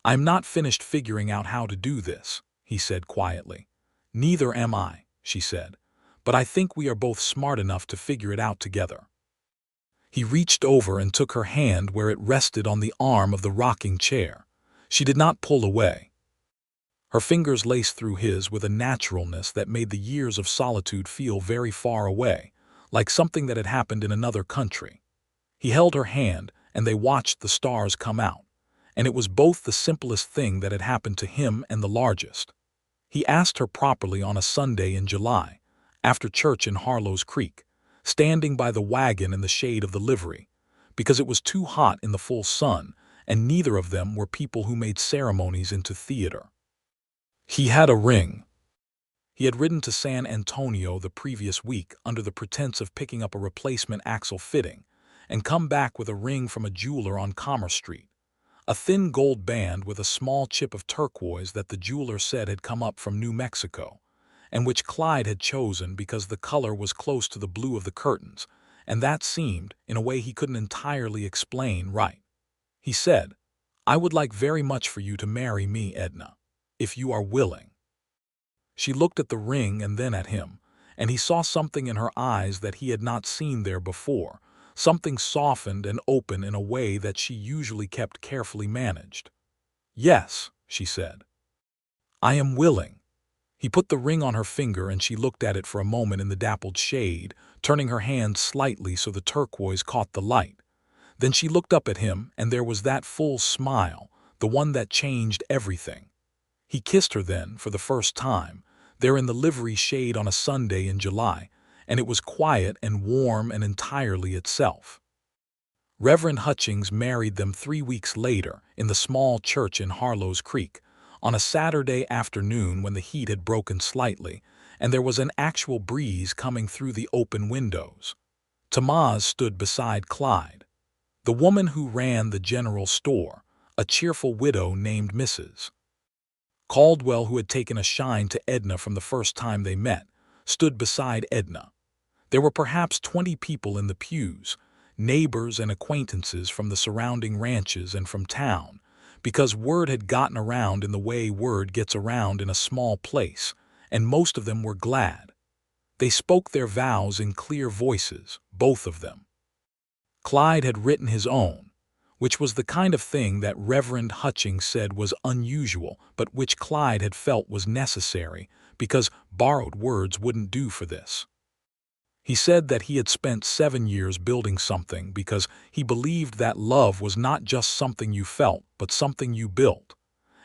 "I'm not finished figuring out how to do this," he said quietly. "Neither am I," she said, "but I think we are both smart enough to figure it out together." He reached over and took her hand where it rested on the arm of the rocking chair. She did not pull away. Her fingers laced through his with a naturalness that made the years of solitude feel very far away, like something that had happened in another country. He held her hand, and they watched the stars come out, and it was both the simplest thing that had happened to him and the largest. He asked her properly on a Sunday in July, after church in Harlow's Creek, standing by the wagon in the shade of the livery, because it was too hot in the full sun, and neither of them were people who made ceremonies into theater. He had a ring. He had ridden to San Antonio the previous week under the pretense of picking up a replacement axle fitting, and come back with a ring from a jeweler on Commerce Street, a thin gold band with a small chip of turquoise that the jeweler said had come up from New Mexico, and which Clyde had chosen because the color was close to the blue of the curtains, and that seemed, in a way he couldn't entirely explain, right. He said, "I would like very much for you to marry me, Edna, if you are willing." She looked at the ring and then at him, and he saw something in her eyes that he had not seen there before, something softened and open in a way that she usually kept carefully managed. "Yes," she said. "I am willing." He put the ring on her finger and she looked at it for a moment in the dappled shade, turning her hand slightly so the turquoise caught the light. Then she looked up at him and there was that full smile, the one that changed everything. He kissed her then, for the first time, there in the livery shade on a Sunday in July, and it was quiet and warm and entirely itself. Reverend Hutchings married them 3 weeks later in the small church in Harlow's Creek, on a Saturday afternoon when the heat had broken slightly, and there was an actual breeze coming through the open windows. Tamaz stood beside Clyde. The woman who ran the general store, a cheerful widow named Mrs. Caldwell, who had taken a shine to Edna from the first time they met, stood beside Edna. There were perhaps 20 people in the pews, neighbors and acquaintances from the surrounding ranches and from town, because word had gotten around in the way word gets around in a small place, and most of them were glad. They spoke their vows in clear voices, both of them. Clyde had written his own, which was the kind of thing that Reverend Hutchings said was unusual, but which Clyde had felt was necessary, because borrowed words wouldn't do for this. He said that he had spent 7 years building something because he believed that love was not just something you felt, but something you built,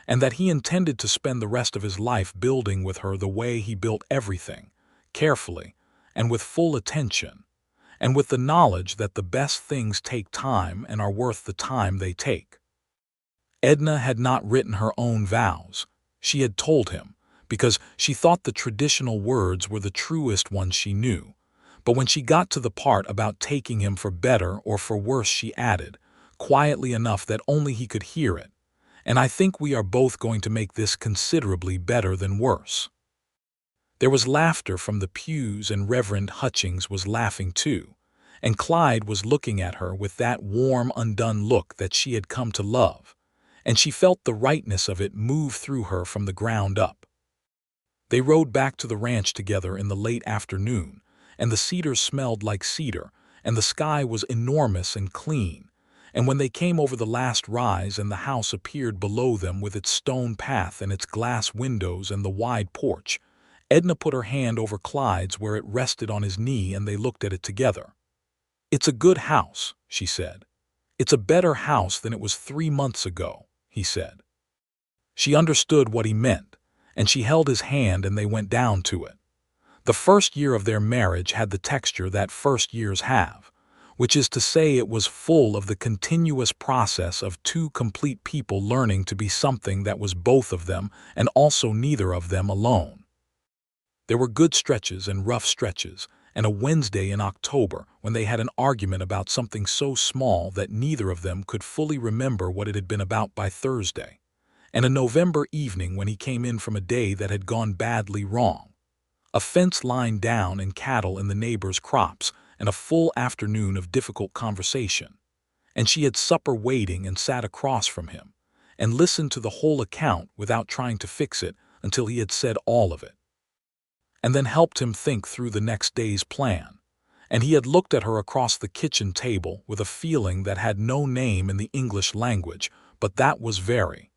and that he intended to spend the rest of his life building with her the way he built everything, carefully, and with full attention, and with the knowledge that the best things take time and are worth the time they take. Edna had not written her own vows. She had told him, because she thought the traditional words were the truest ones she knew. But when she got to the part about taking him for better or for worse, she added, quietly enough that only he could hear it, "And I think we are both going to make this considerably better than worse." There was laughter from the pews, and Reverend Hutchings was laughing too, and Clyde was looking at her with that warm, undone look that she had come to love, and she felt the rightness of it move through her from the ground up. They rode back to the ranch together in the late afternoon, and the cedars smelled like cedar, and the sky was enormous and clean. And when they came over the last rise and the house appeared below them with its stone path and its glass windows and the wide porch, Edna put her hand over Clyde's where it rested on his knee, and they looked at it together. "It's a good house," she said. "It's a better house than it was 3 months ago," he said. She understood what he meant, and she held his hand and they went down to it. The first year of their marriage had the texture that first years have, which is to say it was full of the continuous process of two complete people learning to be something that was both of them and also neither of them alone. There were good stretches and rough stretches, and a Wednesday in October when they had an argument about something so small that neither of them could fully remember what it had been about by Thursday, and a November evening when he came in from a day that had gone badly wrong. A fence line down and cattle in the neighbor's crops, and a full afternoon of difficult conversation. And she had supper waiting and sat across from him, and listened to the whole account without trying to fix it until he had said all of it. And then helped him think through the next day's plan. And he had looked at her across the kitchen table with a feeling that had no name in the English language, but that was very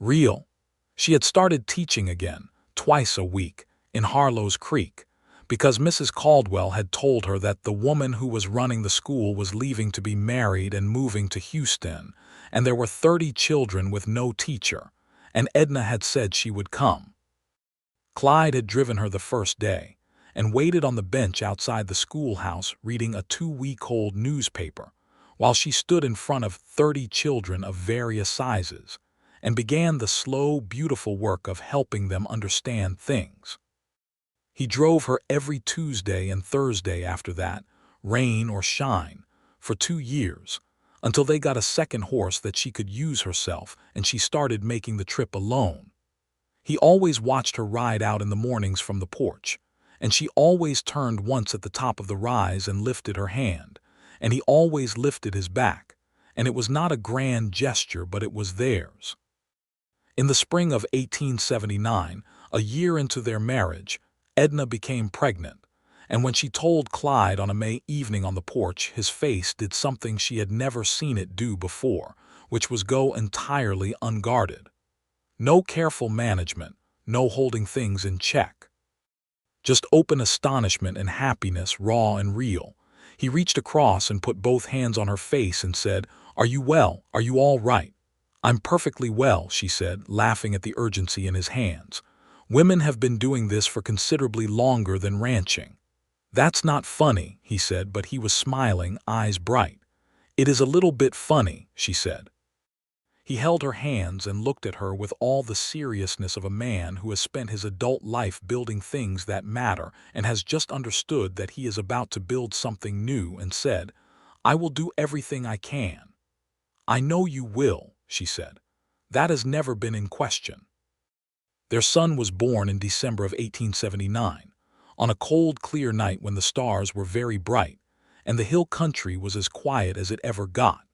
real. She had started teaching again, twice a week, in Harlow's Creek, because Mrs. Caldwell had told her that the woman who was running the school was leaving to be married and moving to Houston, and there were 30 children with no teacher, and Edna had said she would come. Clyde had driven her the first day, and waited on the bench outside the schoolhouse reading a 2-week-old newspaper, while she stood in front of 30 children of various sizes, and began the slow, beautiful work of helping them understand things. He drove her every Tuesday and Thursday after that, rain or shine, for 2 years, until they got a second horse that she could use herself and she started making the trip alone. He always watched her ride out in the mornings from the porch, and she always turned once at the top of the rise and lifted her hand, and he always lifted his back, and it was not a grand gesture but it was theirs. In the spring of 1879, a year into their marriage, Edna became pregnant, and when she told Clyde on a May evening on the porch, his face did something she had never seen it do before, which was go entirely unguarded. No careful management, no holding things in check. Just open astonishment and happiness, raw and real. He reached across and put both hands on her face and said, "Are you well? Are you all right?" "I'm perfectly well," she said, laughing at the urgency in his hands. "Women have been doing this for considerably longer than ranching." "That's not funny," he said, but he was smiling, eyes bright. "It is a little bit funny," she said. He held her hands and looked at her with all the seriousness of a man who has spent his adult life building things that matter and has just understood that he is about to build something new, and said, "I will do everything I can." "I know you will," she said. "That has never been in question." Their son was born in December of 1879, on a cold, clear night when the stars were very bright, and the hill country was as quiet as it ever got.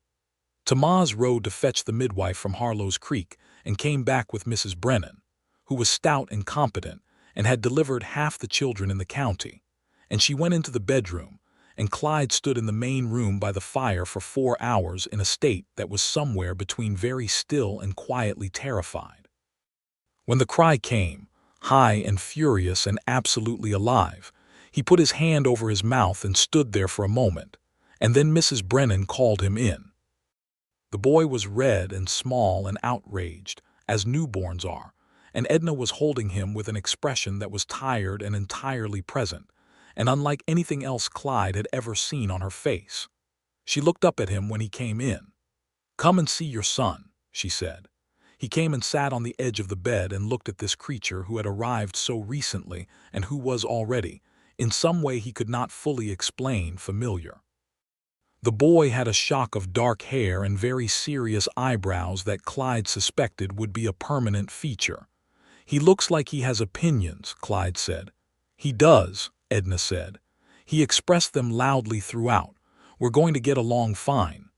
Tamaz rode to fetch the midwife from Harlow's Creek and came back with Mrs. Brennan, who was stout and competent and had delivered half the children in the county, and she went into the bedroom, and Clyde stood in the main room by the fire for 4 hours in a state that was somewhere between very still and quietly terrified. When the cry came, high and furious and absolutely alive, he put his hand over his mouth and stood there for a moment, and then Mrs. Brennan called him in. The boy was red and small and outraged, as newborns are, and Edna was holding him with an expression that was tired and entirely present, and unlike anything else Clyde had ever seen on her face. She looked up at him when he came in. "Come and see your son," she said. He came and sat on the edge of the bed and looked at this creature who had arrived so recently and who was already, in some way he could not fully explain, familiar. The boy had a shock of dark hair and very serious eyebrows that Clyde suspected would be a permanent feature. "He looks like he has opinions," Clyde said. "He does," Edna said. "He expressed them loudly throughout. We're going to get along fine."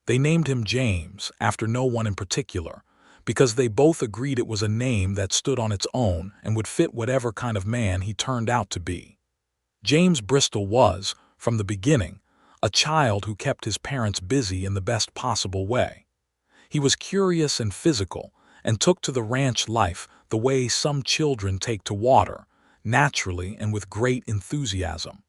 They named him James, after no one in particular, because they both agreed it was a name that stood on its own and would fit whatever kind of man he turned out to be. James Bristol was, from the beginning, a child who kept his parents busy in the best possible way. He was curious and physical, and took to the ranch life the way some children take to water, naturally and with great enthusiasm.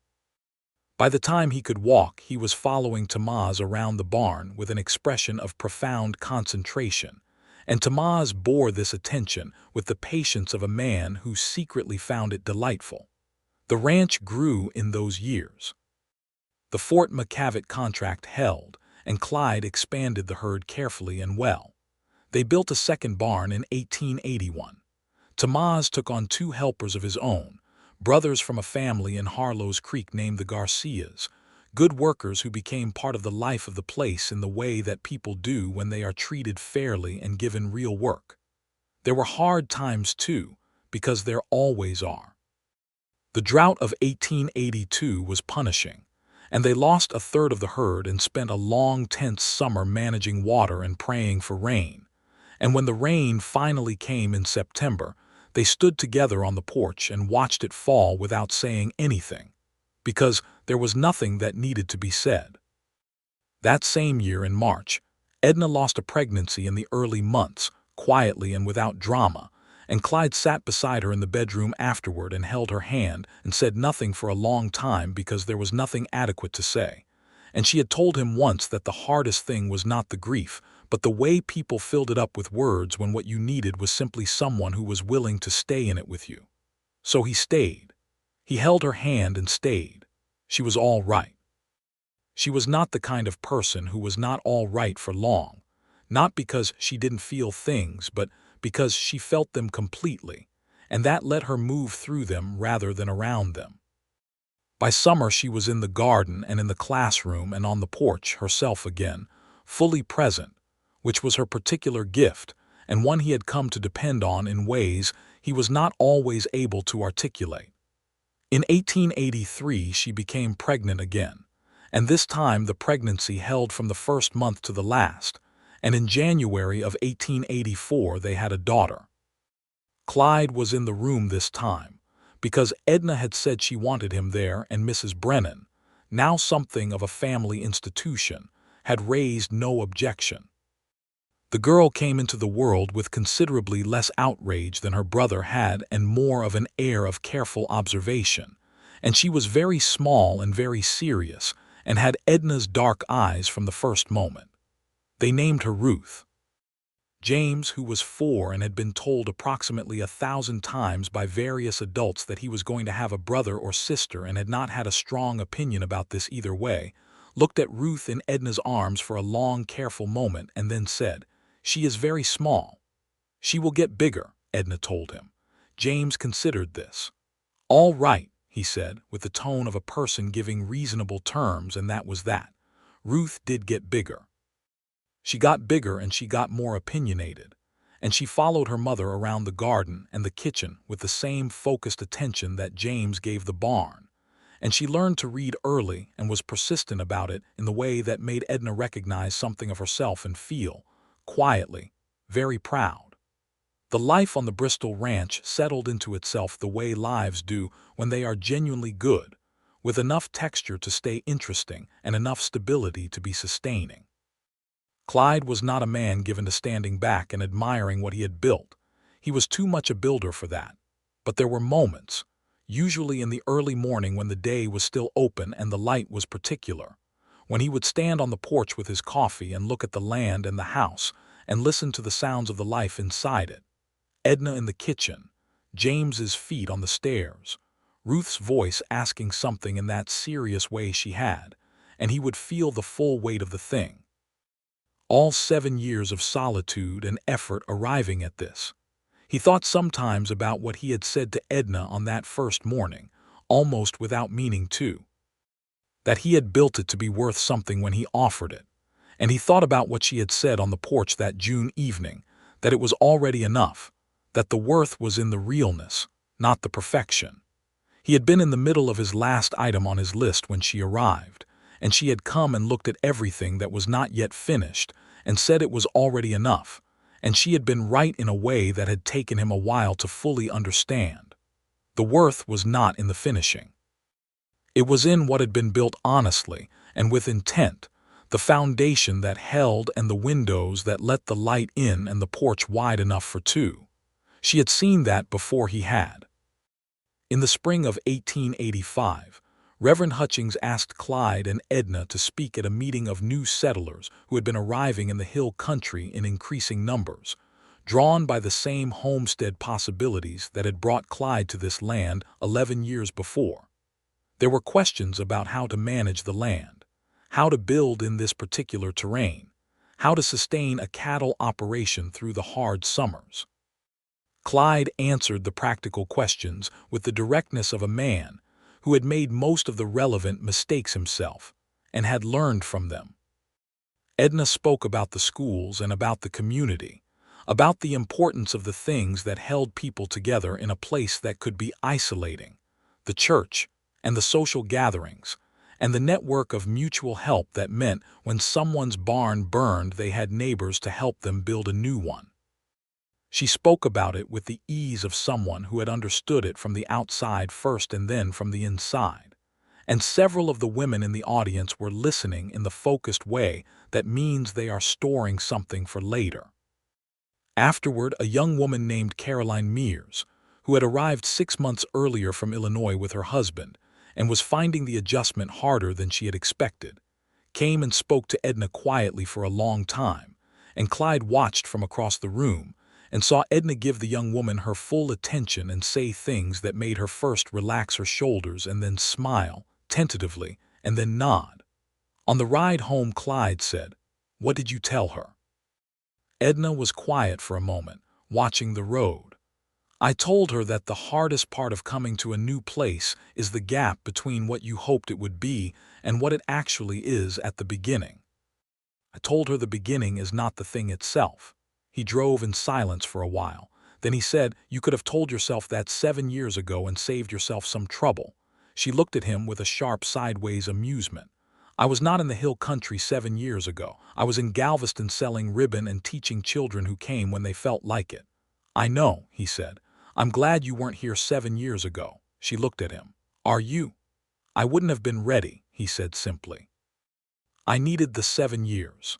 By the time he could walk, he was following Tamaz around the barn with an expression of profound concentration, and Tamaz bore this attention with the patience of a man who secretly found it delightful. The ranch grew in those years. The Fort McCavitt contract held, and Clyde expanded the herd carefully and well. They built a second barn in 1881. Tamaz took on 2 helpers of his own, brothers from a family in Harlow's Creek named the Garcias, good workers who became part of the life of the place in the way that people do when they are treated fairly and given real work. There were hard times too, because there always are. The drought of 1882 was punishing, and they lost a third of the herd and spent a long, tense summer managing water and praying for rain. And when the rain finally came in September, they stood together on the porch and watched it fall without saying anything, because there was nothing that needed to be said. That same year in March, Edna lost a pregnancy in the early months, quietly and without drama, and Clyde sat beside her in the bedroom afterward and held her hand and said nothing for a long time because there was nothing adequate to say. And she had told him once that the hardest thing was not the grief, but the way people filled it up with words when what you needed was simply someone who was willing to stay in it with you. So he stayed. He held her hand and stayed. She was all right. She was not the kind of person who was not all right for long, not because she didn't feel things, but because she felt them completely, and that let her move through them rather than around them. By summer she was in the garden and in the classroom and on the porch herself again, fully present, which was her particular gift, and one he had come to depend on in ways he was not always able to articulate. In 1883 she became pregnant again, and this time the pregnancy held from the first month to the last, and in January of 1884 they had a daughter. Clyde was in the room this time, because Edna had said she wanted him there, and Mrs. Brennan, now something of a family institution, had raised no objection. The girl came into the world with considerably less outrage than her brother had and more of an air of careful observation, and she was very small and very serious and had Edna's dark eyes from the first moment. They named her Ruth. James, who was 4 and had been told approximately 1,000 times by various adults that he was going to have a brother or sister and had not had a strong opinion about this either way, looked at Ruth in Edna's arms for a long, careful moment and then said, "She is very small." "She will get bigger," Edna told him. James considered this. "All right," he said, with the tone of a person giving reasonable terms, and that was that. Ruth did get bigger. She got bigger and she got more opinionated, and she followed her mother around the garden and the kitchen with the same focused attention that James gave the barn, and she learned to read early and was persistent about it in the way that made Edna recognize something of herself and feel, quietly, very proud. The life on the Bristol ranch settled into itself the way lives do when they are genuinely good, with enough texture to stay interesting and enough stability to be sustaining. Clyde was not a man given to standing back and admiring what he had built. He was too much a builder for that. But there were moments, usually in the early morning when the day was still open and the light was particular, when he would stand on the porch with his coffee and look at the land and the house and listen to the sounds of the life inside it. Edna in the kitchen, James's feet on the stairs, Ruth's voice asking something in that serious way she had, and he would feel the full weight of the thing. All 7 years of solitude and effort arriving at this. He thought sometimes about what he had said to Edna on that first morning, almost without meaning to. That he had built it to be worth something when he offered it. And he thought about what she had said on the porch that June evening, that it was already enough, that the worth was in the realness, not the perfection. He had been in the middle of his last item on his list when she arrived, and she had come and looked at everything that was not yet finished and said it was already enough, and she had been right in a way that had taken him a while to fully understand. The worth was not in the finishing. It was in what had been built honestly and with intent, the foundation that held and the windows that let the light in and the porch wide enough for two. She had seen that before he had. In the spring of 1885, Reverend Hutchings asked Clyde and Edna to speak at a meeting of new settlers who had been arriving in the hill country in increasing numbers, drawn by the same homestead possibilities that had brought Clyde to this land 11 years before. There were questions about how to manage the land, how to build in this particular terrain, how to sustain a cattle operation through the hard summers. Clyde answered the practical questions with the directness of a man who had made most of the relevant mistakes himself and had learned from them. Edna spoke about the schools and about the community, about the importance of the things that held people together in a place that could be isolating, the church and the social gatherings, and the network of mutual help that meant when someone's barn burned they had neighbors to help them build a new one. She spoke about it with the ease of someone who had understood it from the outside first and then from the inside, and several of the women in the audience were listening in the focused way that means they are storing something for later. Afterward, a young woman named Caroline Mears, who had arrived 6 months earlier from Illinois with her husband and was finding the adjustment harder than she had expected, came and spoke to Edna quietly for a long time, and Clyde watched from across the room and saw Edna give the young woman her full attention and say things that made her first relax her shoulders and then smile, tentatively, and then nod. On the ride home, Clyde said, "What did you tell her?" Edna was quiet for a moment, watching the road. "I told her that the hardest part of coming to a new place is the gap between what you hoped it would be and what it actually is at the beginning. I told her the beginning is not the thing itself." He drove in silence for a while. Then he said, "You could have told yourself that 7 years ago and saved yourself some trouble." She looked at him with a sharp sideways amusement. "I was not in the hill country 7 years ago. I was in Galveston selling ribbon and teaching children who came when they felt like it." "I know," he said. "I'm glad you weren't here 7 years ago." She looked at him. "Are you?" "I wouldn't have been ready," he said simply. "I needed the 7 years."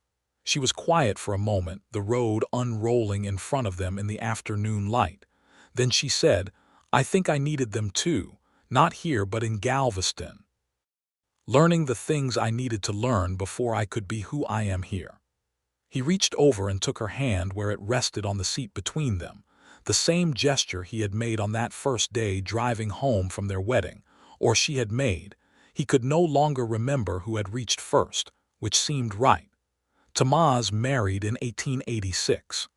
She was quiet for a moment, the road unrolling in front of them in the afternoon light. Then she said, "I think I needed them too, not here but in Galveston. Learning the things I needed to learn before I could be who I am here." He reached over and took her hand where it rested on the seat between them, the same gesture he had made on that first day driving home from their wedding, or she had made. He could no longer remember who had reached first, which seemed right. Tamaz married in 1886.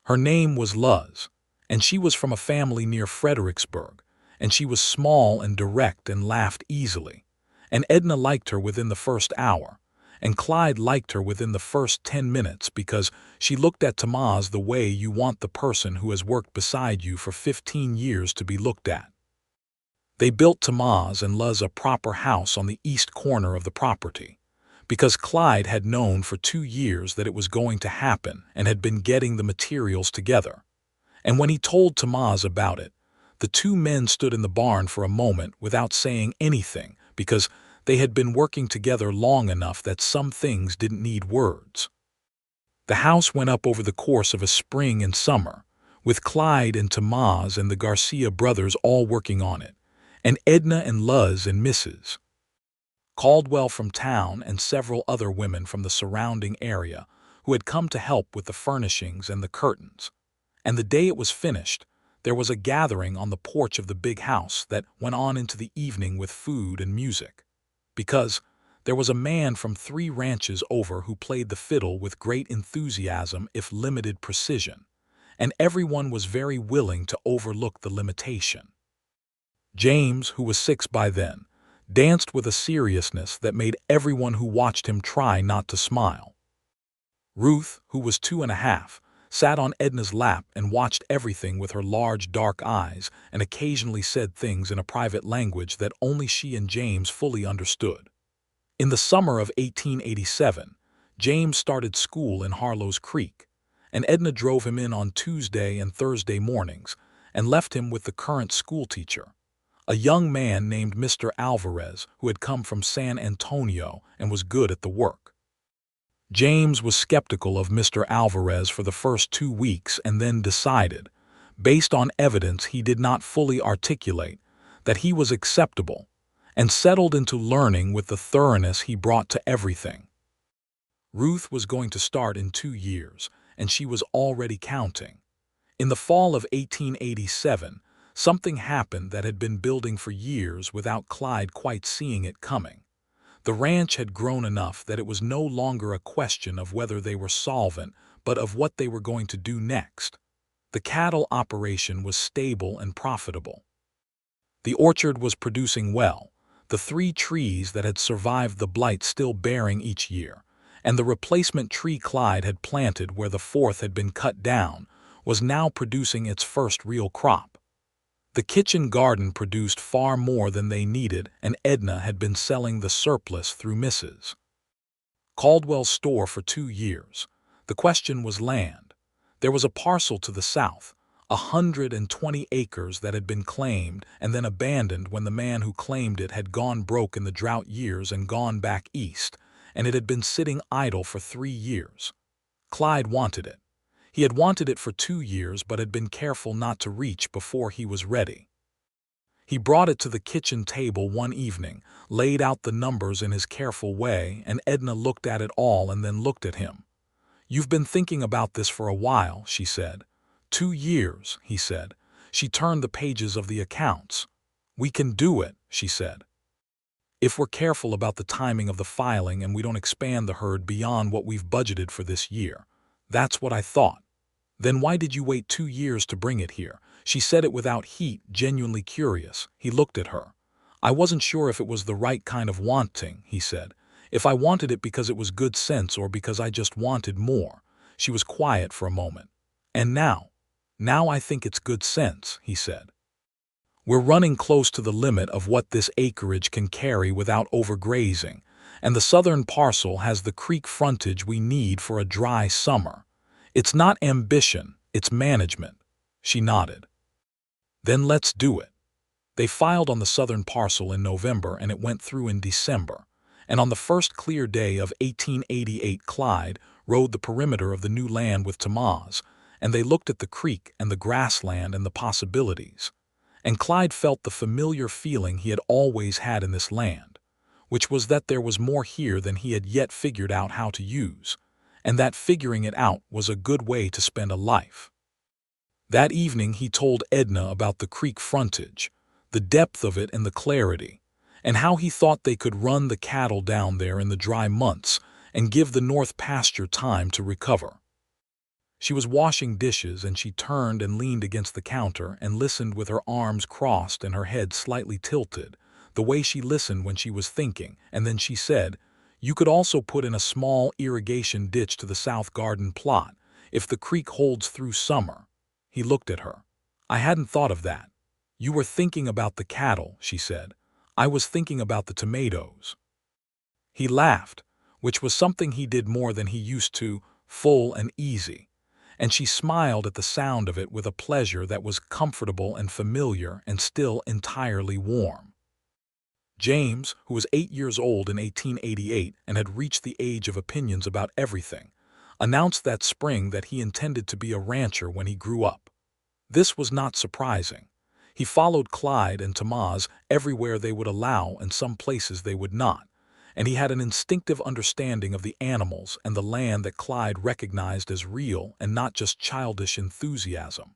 Her name was Luz, and she was from a family near Fredericksburg, and she was small and direct and laughed easily. And Edna liked her within the first hour, and Clyde liked her within the first 10 minutes because she looked at Tamaz the way you want the person who has worked beside you for 15 years to be looked at. They built Tamaz and Luz a proper house on the east corner of the property, because Clyde had known for 2 years that it was going to happen and had been getting the materials together. And when he told Tamaz about it, the two men stood in the barn for a moment without saying anything because they had been working together long enough that some things didn't need words. The house went up over the course of a spring and summer, with Clyde and Tamaz and the Garcia brothers all working on it, and Edna and Luz and Mrs. Caldwell from town and several other women from the surrounding area who had come to help with the furnishings and the curtains. And the day it was finished, there was a gathering on the porch of the big house that went on into the evening with food and music. Because there was a man from 3 ranches over who played the fiddle with great enthusiasm if limited precision, and everyone was very willing to overlook the limitation. James, who was 6 by then, danced with a seriousness that made everyone who watched him try not to smile. Ruth, who was 2.5, sat on Edna's lap and watched everything with her large dark eyes and occasionally said things in a private language that only she and James fully understood. In the summer of 1887, James started school in Harlow's Creek, and Edna drove him in on Tuesday and Thursday mornings and left him with the current schoolteacher, a young man named Mr. Alvarez who had come from San Antonio and was good at the work. James was skeptical of Mr. Alvarez for the first 2 weeks and then decided, based on evidence he did not fully articulate, that he was acceptable, and settled into learning with the thoroughness he brought to everything. Ruth was going to start in 2 years, and she was already counting. In the fall of 1887, something happened that had been building for years without Clyde quite seeing it coming. The ranch had grown enough that it was no longer a question of whether they were solvent, but of what they were going to do next. The cattle operation was stable and profitable. The orchard was producing well, the 3 trees that had survived the blight still bearing each year, and the replacement tree Clyde had planted where the 4th had been cut down was now producing its first real crop. The kitchen garden produced far more than they needed, and Edna had been selling the surplus through Mrs. Caldwell's store for 2 years. The question was land. There was a parcel to the south, 120 acres that had been claimed and then abandoned when the man who claimed it had gone broke in the drought years and gone back east, and it had been sitting idle for 3 years. Clyde wanted it. He had wanted it for 2 years but had been careful not to reach before he was ready. He brought it to the kitchen table one evening, laid out the numbers in his careful way, and Edna looked at it all and then looked at him. "You've been thinking about this for a while," she said. 2 years, he said. She turned the pages of the accounts. "We can do it," she said. "If we're careful about the timing of the filing and we don't expand the herd beyond what we've budgeted for this year." "That's what I thought." "Then why did you wait 2 years to bring it here?" She said it without heat, genuinely curious. He looked at her. "I wasn't sure if it was the right kind of wanting," he said. "If I wanted it because it was good sense or because I just wanted more." She was quiet for a moment. "And now I think it's good sense," he said. "We're running close to the limit of what this acreage can carry without overgrazing, and the southern parcel has the creek frontage we need for a dry summer. It's not ambition, it's management." She nodded. "Then let's do it." They filed on the southern parcel in November and it went through in December, and on the first clear day of 1888 Clyde rode the perimeter of the new land with Tamaz, and they looked at the creek and the grassland and the possibilities. And Clyde felt the familiar feeling he had always had in this land, which was that there was more here than he had yet figured out how to use, and that figuring it out was a good way to spend a life. That evening he told Edna about the creek frontage, the depth of it and the clarity, and how he thought they could run the cattle down there in the dry months and give the north pasture time to recover. She was washing dishes and she turned and leaned against the counter and listened with her arms crossed and her head slightly tilted, the way she listened when she was thinking, and then she said, "You could also put in a small irrigation ditch to the south garden plot, if the creek holds through summer." He looked at her. "I hadn't thought of that." "You were thinking about the cattle," she said. "I was thinking about the tomatoes." He laughed, which was something he did more than he used to, full and easy, and she smiled at the sound of it with a pleasure that was comfortable and familiar and still entirely warm. James, who was 8 years old in 1888 and had reached the age of opinions about everything, announced that spring that he intended to be a rancher when he grew up. This was not surprising. He followed Clyde and Tamaz everywhere they would allow and some places they would not, and he had an instinctive understanding of the animals and the land that Clyde recognized as real and not just childish enthusiasm.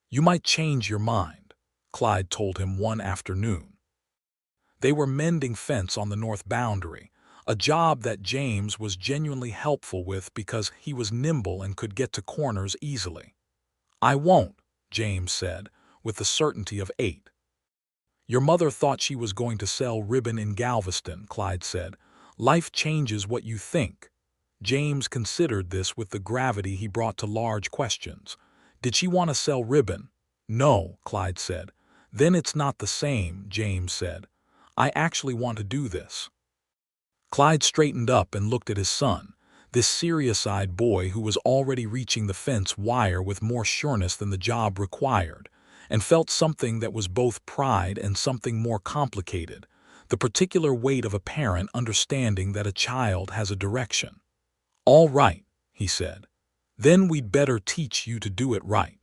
"You might change your mind," Clyde told him one afternoon. They were mending fence on the north boundary, a job that James was genuinely helpful with because he was nimble and could get to corners easily. "I won't," James said, with the certainty of 8. "Your mother thought she was going to sell ribbon in Galveston," Clyde said. "Life changes what you think." James considered this with the gravity he brought to large questions. "Did she want to sell ribbon?" "No," Clyde said. "Then it's not the same," James said. "I actually want to do this." Clyde straightened up and looked at his son. this serious-eyed boy who was already reaching the fence wire with more sureness than the job required, and felt something that was both pride and something more complicated, the particular weight of a parent understanding that a child has a direction. "All right," he said. "Then we'd better teach you to do it right."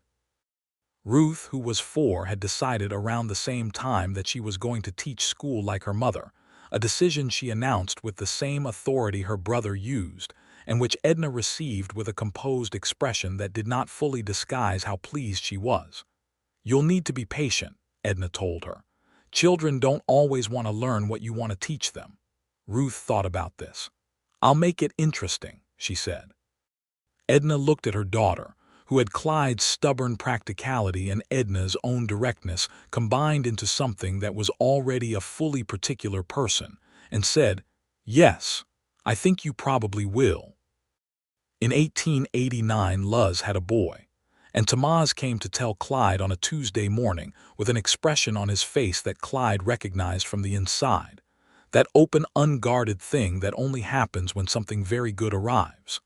Ruth, who was 4, had decided around the same time that she was going to teach school like her mother, a decision she announced with the same authority her brother used, and which Edna received with a composed expression that did not fully disguise how pleased she was. "You'll need to be patient," Edna told her. "Children don't always want to learn what you want to teach them." Ruth thought about this. "I'll make it interesting," she said. Edna looked at her daughter, who had Clyde's stubborn practicality and Edna's own directness combined into something that was already a fully particular person, and said, "Yes, I think you probably will." In 1889, Luz had a boy, and Tamaz came to tell Clyde on a Tuesday morning with an expression on his face that Clyde recognized from the inside, that open, unguarded thing that only happens when something very good arrives.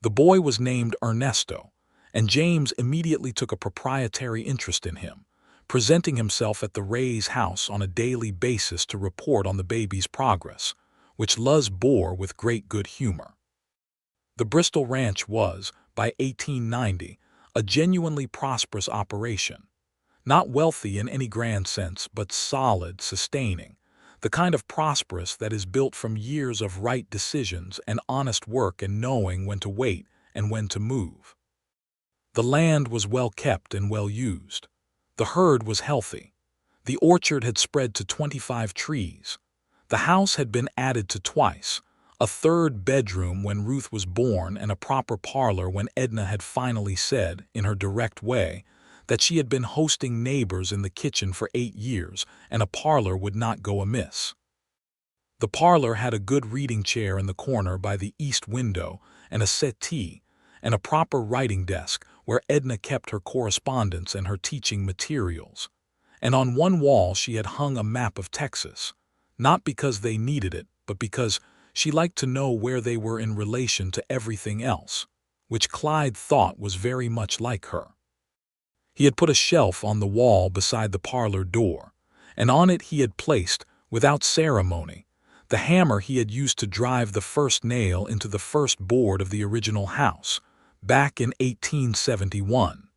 The boy was named Ernesto, and James immediately took a proprietary interest in him, presenting himself at the Ray's house on a daily basis to report on the baby's progress, which Luz bore with great good humor. The Bristol Ranch was, by 1890, a genuinely prosperous operation. Not wealthy in any grand sense, but solid, sustaining, the kind of prosperous that is built from years of right decisions and honest work and knowing when to wait and when to move. The land was well kept and well used. The herd was healthy. The orchard had spread to 25 trees. The house had been added to twice, a third bedroom when Ruth was born and a proper parlor when Edna had finally said, in her direct way, that she had been hosting neighbors in the kitchen for 8 years and a parlor would not go amiss. The parlor had a good reading chair in the corner by the east window and a settee, and a proper writing desk where Edna kept her correspondence and her teaching materials. And on one wall she had hung a map of Texas, not because they needed it, but because she liked to know where they were in relation to everything else, which Clyde thought was very much like her. He had put a shelf on the wall beside the parlor door, and on it he had placed, without ceremony, the hammer he had used to drive the first nail into the first board of the original house, back in 1871.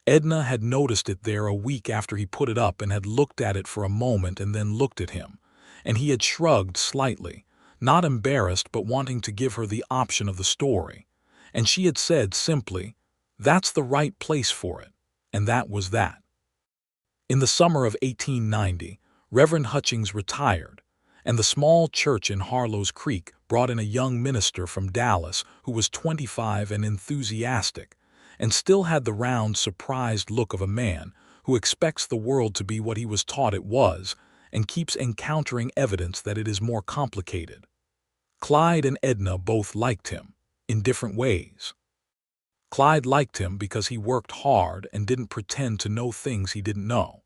Edna had noticed it there a week after he put it up and had looked at it for a moment and then looked at him, and he had shrugged slightly, not embarrassed but wanting to give her the option of the story, and she had said simply, "That's the right place for it," and that was that. In the summer of 1890, Reverend Hutchings retired, and the small church in Harlow's Creek brought in a young minister from Dallas who was 25 and enthusiastic, and still had the round, surprised look of a man who expects the world to be what he was taught it was and keeps encountering evidence that it is more complicated. Clyde and Edna both liked him, in different ways. Clyde liked him because he worked hard and didn't pretend to know things he didn't know.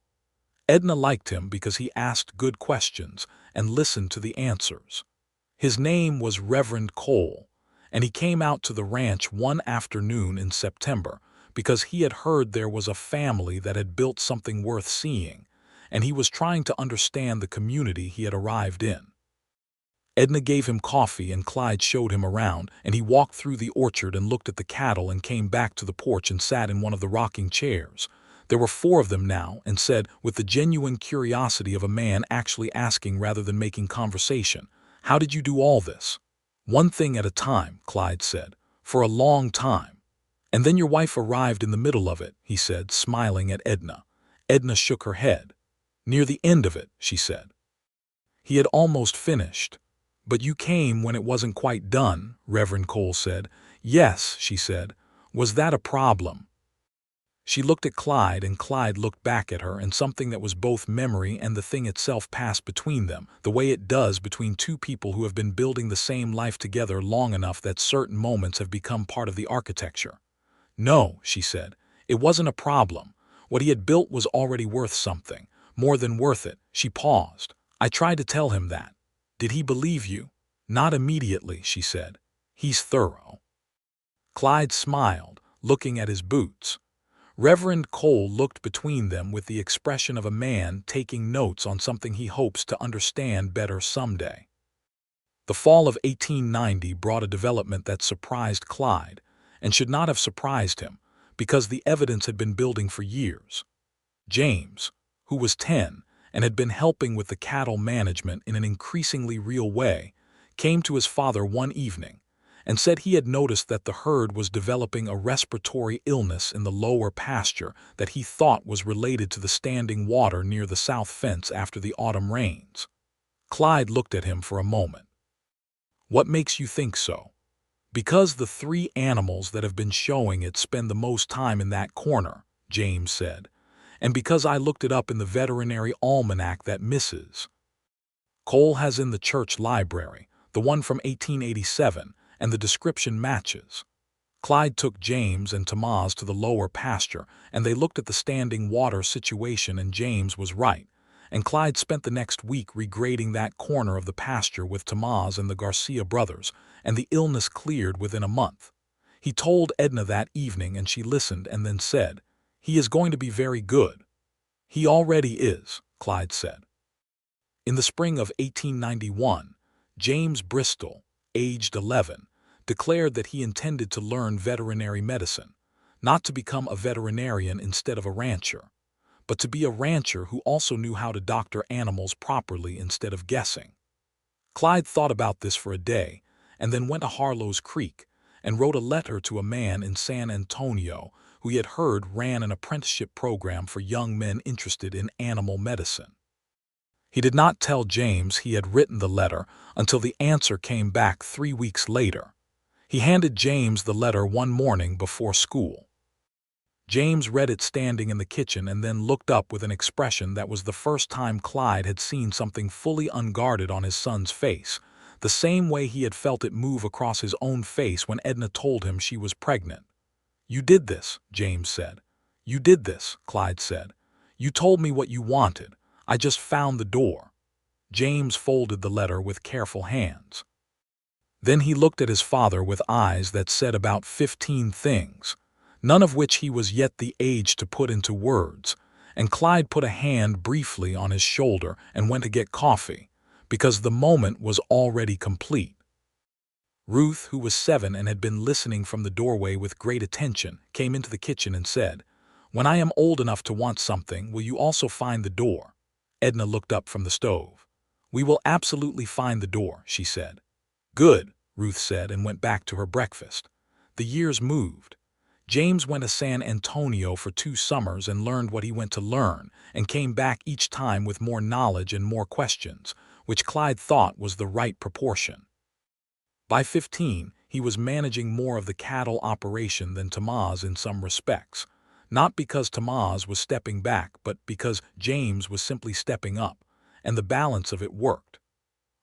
Edna liked him because he asked good questions and listened to the answers. His name was Reverend Cole, and he came out to the ranch one afternoon in September because he had heard there was a family that had built something worth seeing, and he was trying to understand the community he had arrived in. Edna gave him coffee and Clyde showed him around, and he walked through the orchard and looked at the cattle and came back to the porch and sat in one of the rocking chairs. There were 4 of them now, and said, with the genuine curiosity of a man actually asking rather than making conversation, "How did you do all this?" "One thing at a time," Clyde said, "for a long time. And then your wife arrived in the middle of it," he said, smiling at Edna. Edna shook her head. "Near the end of it," she said. He had almost finished. "But you came when it wasn't quite done," Reverend Cole said. "Yes," she said. "Was that a problem?" She looked at Clyde, and Clyde looked back at her, and something that was both memory and the thing itself passed between them, the way it does between two people who have been building the same life together long enough that certain moments have become part of the architecture. "No," she said, "it wasn't a problem. What he had built was already worth something, more than worth it." She paused. "I tried to tell him that." "Did he believe you?" "Not immediately," she said. He's thorough." Clyde smiled, looking at his boots. Reverend Cole looked between them with the expression of a man taking notes on something he hopes to understand better someday. The fall of 1890 brought a development that surprised Clyde, and should not have surprised him, because the evidence had been building for years. James, who was 10 and had been helping with the cattle management in an increasingly real way, came to his father one evening and said he had noticed that the herd was developing a respiratory illness in the lower pasture that he thought was related to the standing water near the south fence after the autumn rains. Clyde looked at him for a moment. "What makes you think so?" "Because the 3 animals that have been showing it spend the most time in that corner," James said, "and because I looked it up in the veterinary almanac that Mrs. Cole has in the church library, the one from 1887, and the description matches." Clyde took James and Tamaz to the lower pasture, and they looked at the standing water situation, and James was right, and Clyde spent the next week regrading that corner of the pasture with Tamaz and the Garcia brothers, and the illness cleared within a month. He told Edna that evening, and she listened and then said, "He is going to be very good." "He already is," Clyde said. In the spring of 1891, James Bristol, aged 11, declared that he intended to learn veterinary medicine, not to become a veterinarian instead of a rancher, but to be a rancher who also knew how to doctor animals properly instead of guessing. Clyde thought about this for a day, and then went to Harlow's Creek and wrote a letter to a man in San Antonio who he had heard ran an apprenticeship program for young men interested in animal medicine. He did not tell James he had written the letter until the answer came back 3 weeks later. He handed James the letter one morning before school. James read it standing in the kitchen and then looked up with an expression that was the first time Clyde had seen something fully unguarded on his son's face, the same way he had felt it move across his own face when Edna told him she was pregnant. "You did this," James said. "You did this," Clyde said. "You told me what you wanted. I just found the door." James folded the letter with careful hands. Then he looked at his father with eyes that said about 15 things, none of which he was yet the age to put into words, and Clyde put a hand briefly on his shoulder and went to get coffee, because the moment was already complete. Ruth, who was 7 and had been listening from the doorway with great attention, came into the kitchen and said, "When I am old enough to want something, will you also find the door?" Edna looked up from the stove. "We will absolutely find the door," she said. "Good," Ruth said, and went back to her breakfast. The years moved. James went to San Antonio for 2 summers and learned what he went to learn, and came back each time with more knowledge and more questions, which Clyde thought was the right proportion. By 15, he was managing more of the cattle operation than Tamaz in some respects, not because Tamaz was stepping back, but because James was simply stepping up, and the balance of it worked.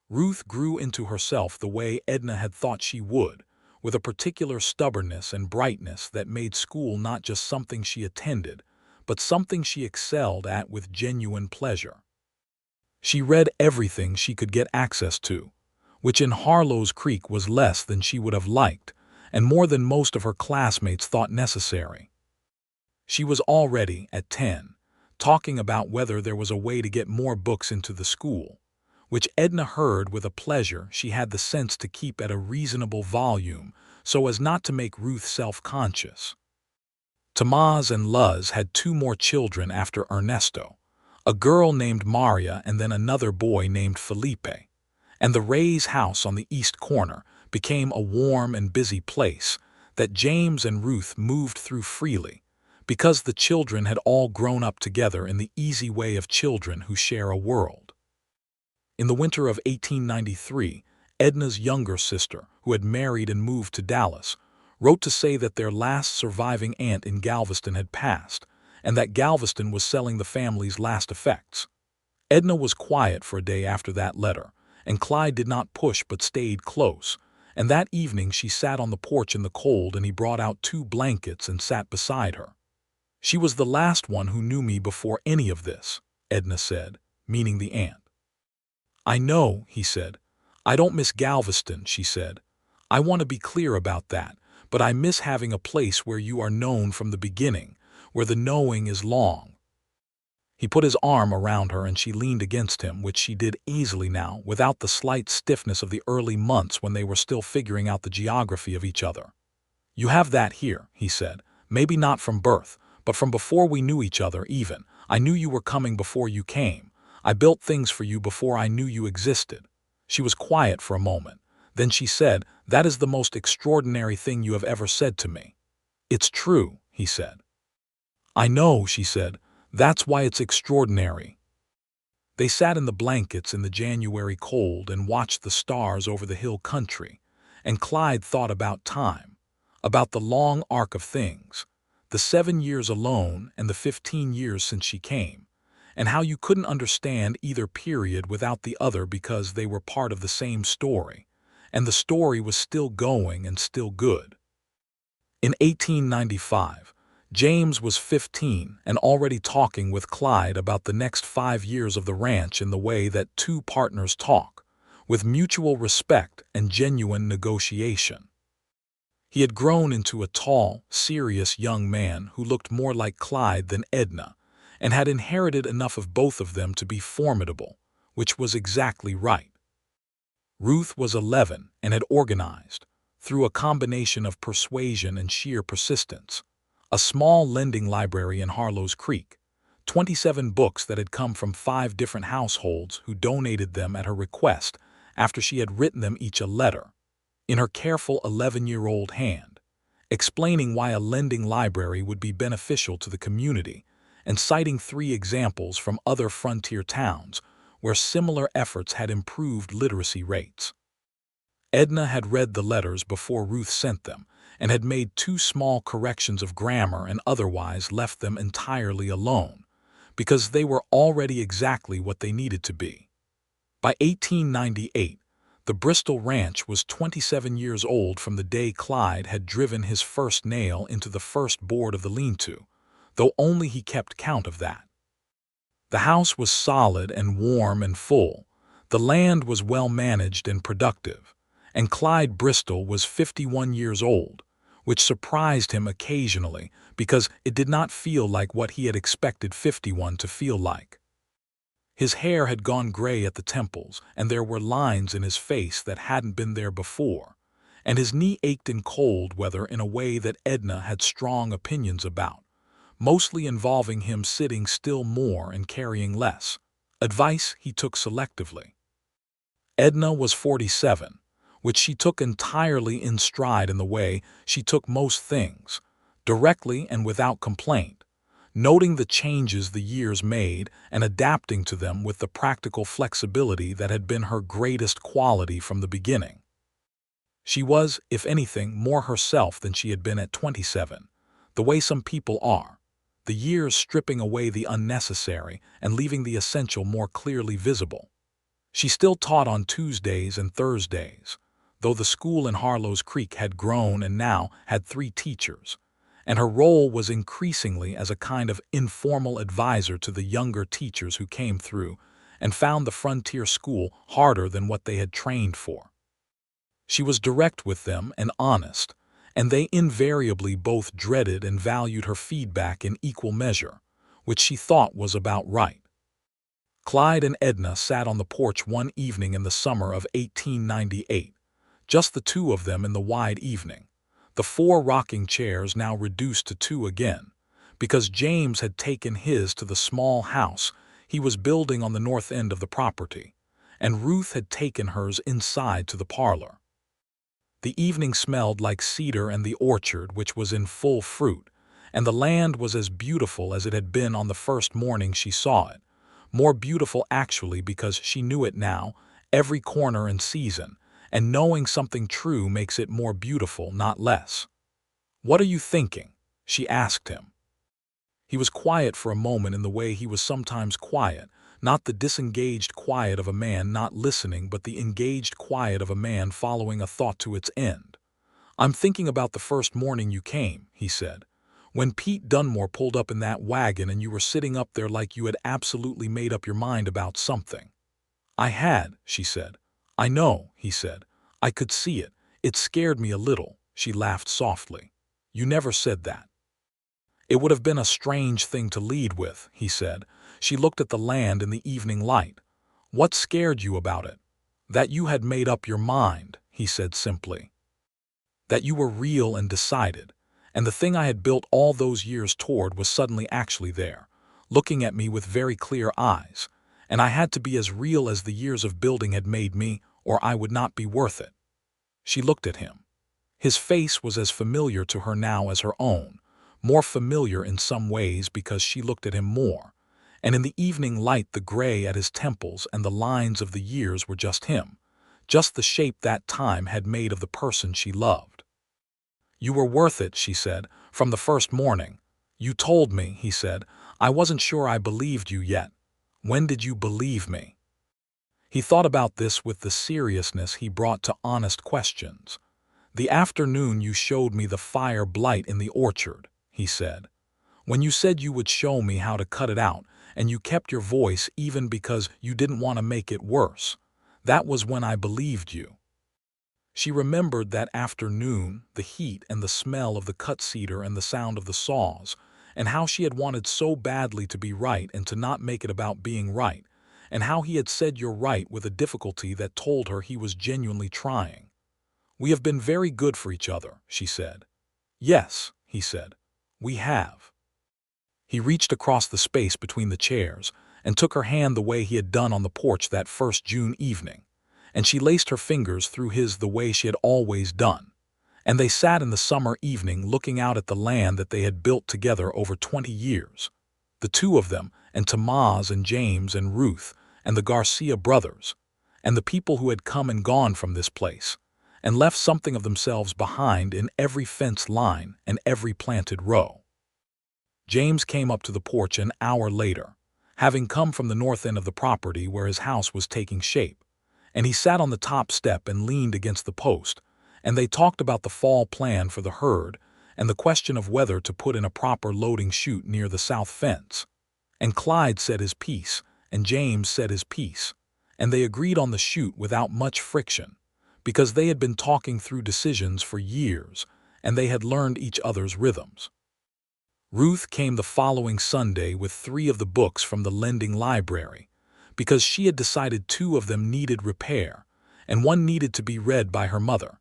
Ruth grew into herself the way Edna had thought she would, with a particular stubbornness and brightness that made school not just something she attended, but something she excelled at with genuine pleasure. She read everything she could get access to, which in Harlow's Creek was less than she would have liked, and more than most of her classmates thought necessary. She was already, at 10, talking about whether there was a way to get more books into the school, which Edna heard with a pleasure she had the sense to keep at a reasonable volume so as not to make Ruth self-conscious. Tamaz and Luz had 2 more children after Ernesto, a girl named Maria and then another boy named Felipe, and the Ray's house on the east corner became a warm and busy place that James and Ruth moved through freely, because the children had all grown up together in the easy way of children who share a world. In the winter of 1893, Edna's younger sister, who had married and moved to Dallas, wrote to say that their last surviving aunt in Galveston had passed, and that Galveston was selling the family's last effects. Edna was quiet for a day after that letter, and Clyde did not push but stayed close, and that evening she sat on the porch in the cold and he brought out 2 blankets and sat beside her. "She was the last one who knew me before any of this," Edna said, meaning the aunt. "I know," he said. "I don't miss Galveston," she said. I want to be clear about that, but I miss having a place where you are known from the beginning, where the knowing is long." He put his arm around her and she leaned against him, which she did easily now, without the slight stiffness of the early months when they were still figuring out the geography of each other. "You have that here," he said. "Maybe not from birth, but from before we knew each other even. I knew you were coming before you came. I built things for you before I knew you existed." She was quiet for a moment. Then she said, "That is the most extraordinary thing you have ever said to me." "It's true," he said. "I know," she said. "That's why it's extraordinary." They sat in the blankets in the January cold and watched the stars over the hill country, and Clyde thought about time, about the long arc of things, the 7 years alone and the 15 years since she came, and how you couldn't understand either period without the other because they were part of the same story, and the story was still going and still good. In 1895, James was 15 and already talking with Clyde about the next 5 years of the ranch in the way that two partners talk, with mutual respect and genuine negotiation. He had grown into a tall, serious young man who looked more like Clyde than Edna, and had inherited enough of both of them to be formidable, which was exactly right. Ruth was 11 and had organized, through a combination of persuasion and sheer persistence, a small lending library in Harlow's Creek, 27 books that had come from 5 different households who donated them at her request after she had written them each a letter, in her careful 11-year-old hand, explaining why a lending library would be beneficial to the community, and citing 3 examples from other frontier towns where similar efforts had improved literacy rates. Edna had read the letters before Ruth sent them, and had made 2 small corrections of grammar and otherwise left them entirely alone, because they were already exactly what they needed to be. By 1898, the Bristol Ranch was 27 years old from the day Clyde had driven his first nail into the first board of the lean-to, though only he kept count of that. The house was solid and warm and full, the land was well managed and productive, and Clyde Bristol was 51 years old, which surprised him occasionally because it did not feel like what he had expected 51 to feel like. His hair had gone gray at the temples, and there were lines in his face that hadn't been there before, and his knee ached in cold weather in a way that Edna had strong opinions about, mostly involving him sitting still more and carrying less, advice he took selectively. Edna was 47, which she took entirely in stride in the way she took most things, directly and without complaint, noting the changes the years made and adapting to them with the practical flexibility that had been her greatest quality from the beginning. She was, if anything, more herself than she had been at 27, the way some people are, the years stripping away the unnecessary and leaving the essential more clearly visible. She still taught on Tuesdays and Thursdays, though the school in Harlow's Creek had grown and now had 3 teachers, and her role was increasingly as a kind of informal advisor to the younger teachers who came through and found the frontier school harder than what they had trained for. She was direct with them and honest, and they invariably both dreaded and valued her feedback in equal measure, which she thought was about right. Clyde and Edna sat on the porch one evening in the summer of 1898, just the 2 of them in the wide evening, the 4 rocking chairs now reduced to 2 again, because James had taken his to the small house he was building on the north end of the property, and Ruth had taken hers inside to the parlor. The evening smelled like cedar and the orchard, which was in full fruit, and the land was as beautiful as it had been on the first morning she saw it, more beautiful actually because she knew it now, every corner and season, and knowing something true makes it more beautiful, not less. "What are you thinking?" she asked him. He was quiet for a moment in the way he was sometimes quiet, not the disengaged quiet of a man not listening but the engaged quiet of a man following a thought to its end. "I'm thinking about the first morning you came," he said, "when Pete Dunmore pulled up in that wagon and you were sitting up there like you had absolutely made up your mind about something." "I had," she said. "I know," he said. "I could see it. It scared me a little, she laughed softly. You never said that. It would have been a strange thing to lead with, he said. She looked at the land in the evening light. What scared you about it? That you had made up your mind, he said simply. That you were real and decided, and the thing I had built all those years toward was suddenly actually there, looking at me with very clear eyes, and I had to be as real as the years of building had made me, or I would not be worth it. She looked at him. His face was as familiar to her now as her own, more familiar in some ways because she looked at him more, and in the evening light the gray at his temples and the lines of the years were just him, just the shape that time had made of the person she loved. You were worth it, she said, from the first morning. You told me, he said. I wasn't sure I believed you yet. When did you believe me? He thought about this with the seriousness he brought to honest questions. The afternoon you showed me the fire blight in the orchard, he said. When you said you would show me how to cut it out, and you kept your voice even because you didn't want to make it worse. That was when I believed you. She remembered that afternoon, the heat and the smell of the cut cedar and the sound of the saws, and how she had wanted so badly to be right and to not make it about being right, and how he had said you're right with a difficulty that told her he was genuinely trying. We have been very good for each other, she said. Yes, he said. We have. He reached across the space between the chairs and took her hand the way he had done on the porch that first June evening, and she laced her fingers through his the way she had always done, and they sat in the summer evening looking out at the land that they had built together over 20 years, the two of them, and Tomás and James and Ruth and the Garcia brothers, and the people who had come and gone from this place, and left something of themselves behind in every fence line and every planted row. James came up to the porch an hour later, having come from the north end of the property where his house was taking shape, and he sat on the top step and leaned against the post, and they talked about the fall plan for the herd and the question of whether to put in a proper loading chute near the south fence. And Clyde said his piece, and James said his piece, and they agreed on the chute without much friction, because they had been talking through decisions for years, and they had learned each other's rhythms. Ruth came the following Sunday with 3 of the books from the lending library, because she had decided 2 of them needed repair, and one needed to be read by her mother.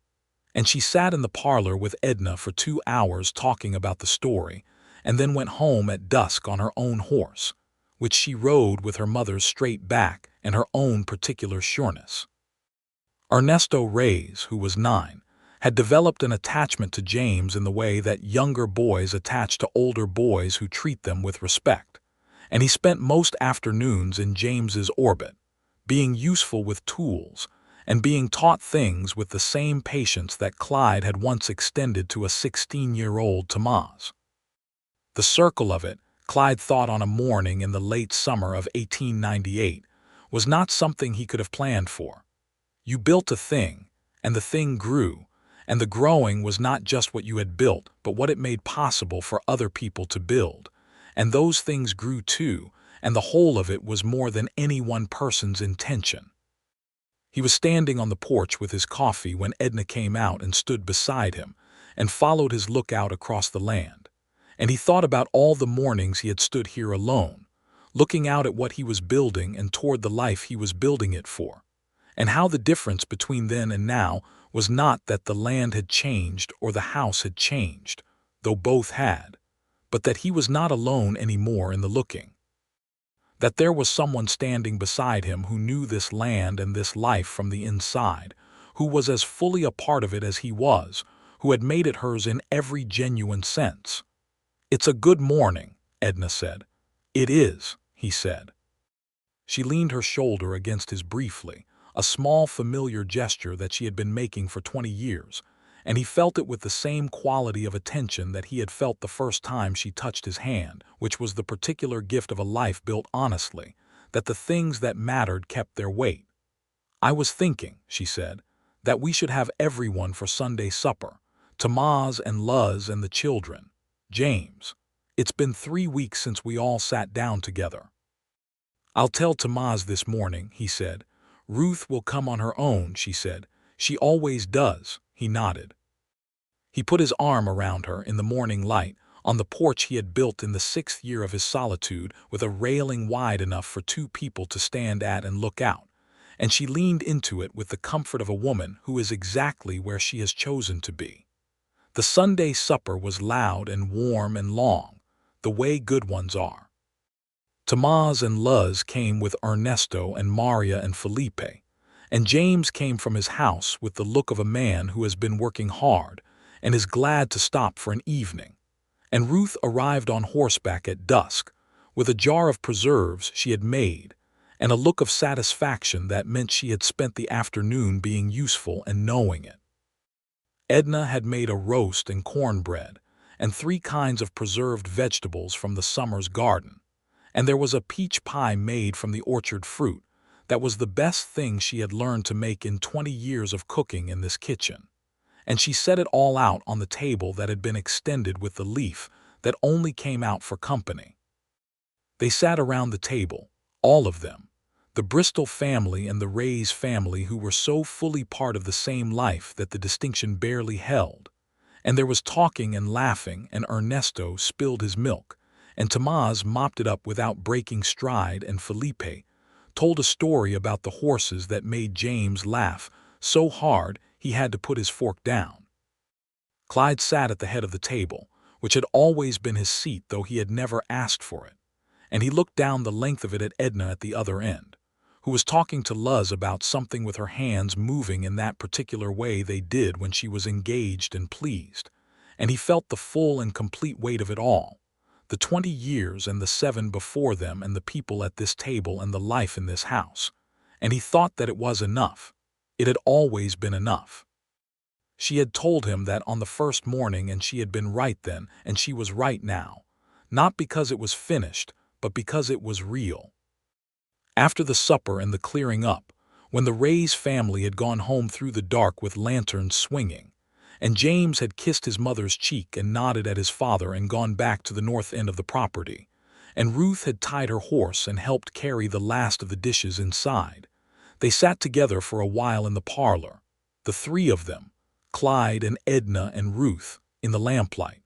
And she sat in the parlor with Edna for 2 hours talking about the story, and then went home at dusk on her own horse, which she rode with her mother's straight back and her own particular sureness. Ernesto Reyes, who was 9, had developed an attachment to James in the way that younger boys attach to older boys who treat them with respect, and he spent most afternoons in James's orbit, being useful with tools and being taught things with the same patience that Clyde had once extended to a 16-year-old Tomás. The circle of it, Clyde thought on a morning in the late summer of 1898, was not something he could have planned for. You built a thing, and the thing grew, and the growing was not just what you had built, but what it made possible for other people to build, and those things grew too, and the whole of it was more than any one person's intention. He was standing on the porch with his coffee when Edna came out and stood beside him, and followed his look out across the land, and he thought about all the mornings he had stood here alone, looking out at what he was building and toward the life he was building it for, and how the difference between then and now was not that the land had changed or the house had changed, though both had, but that he was not alone anymore in the looking. That there was someone standing beside him who knew this land and this life from the inside, who was as fully a part of it as he was, who had made it hers in every genuine sense. "It's a good morning," Edna said. "It is," he said. She leaned her shoulder against his briefly, a small familiar gesture that she had been making for 20 years, and he felt it with the same quality of attention that he had felt the first time she touched his hand, which was the particular gift of a life built honestly, that the things that mattered kept their weight. "I was thinking," she said, "that we should have everyone for Sunday supper, Tomás and Luz and the children. James, it's been 3 weeks since we all sat down together." "I'll tell Tomás this morning," he said. "Ruth will come on her own," she said. "She always does," he nodded. He put his arm around her in the morning light, on the porch he had built in the 6th year of his solitude with a railing wide enough for 2 people to stand at and look out, and she leaned into it with the comfort of a woman who is exactly where she has chosen to be. The Sunday supper was loud and warm and long, the way good ones are. Tomás and Luz came with Ernesto and Maria and Felipe, and James came from his house with the look of a man who has been working hard and is glad to stop for an evening. And Ruth arrived on horseback at dusk, with a jar of preserves she had made, and a look of satisfaction that meant she had spent the afternoon being useful and knowing it. Edna had made a roast and cornbread, and 3 kinds of preserved vegetables from the summer's garden, and there was a peach pie made from the orchard fruit that was the best thing she had learned to make in 20 years of cooking in this kitchen. And she set it all out on the table that had been extended with the leaf that only came out for company. They sat around the table, all of them, the Bristol family and the Ray's family, who were so fully part of the same life that the distinction barely held. And there was talking and laughing, and Ernesto spilled his milk, and Tomás mopped it up without breaking stride, and Felipe told a story about the horses that made James laugh so hard he had to put his fork down. Clyde sat at the head of the table, which had always been his seat though he had never asked for it, and he looked down the length of it at Edna at the other end, who was talking to Luz about something with her hands moving in that particular way they did when she was engaged and pleased, and he felt the full and complete weight of it all. The 20 years and the 7 before them and the people at this table and the life in this house. And he thought that it was enough. It had always been enough. She had told him that on the first morning, and she had been right then, and she was right now. Not because it was finished, but because it was real. After the supper and the clearing up, when the Ray's family had gone home through the dark with lanterns swinging, and James had kissed his mother's cheek and nodded at his father and gone back to the north end of the property, and Ruth had tied her horse and helped carry the last of the dishes inside, they sat together for a while in the parlor, the 3 of them, Clyde and Edna and Ruth, in the lamplight.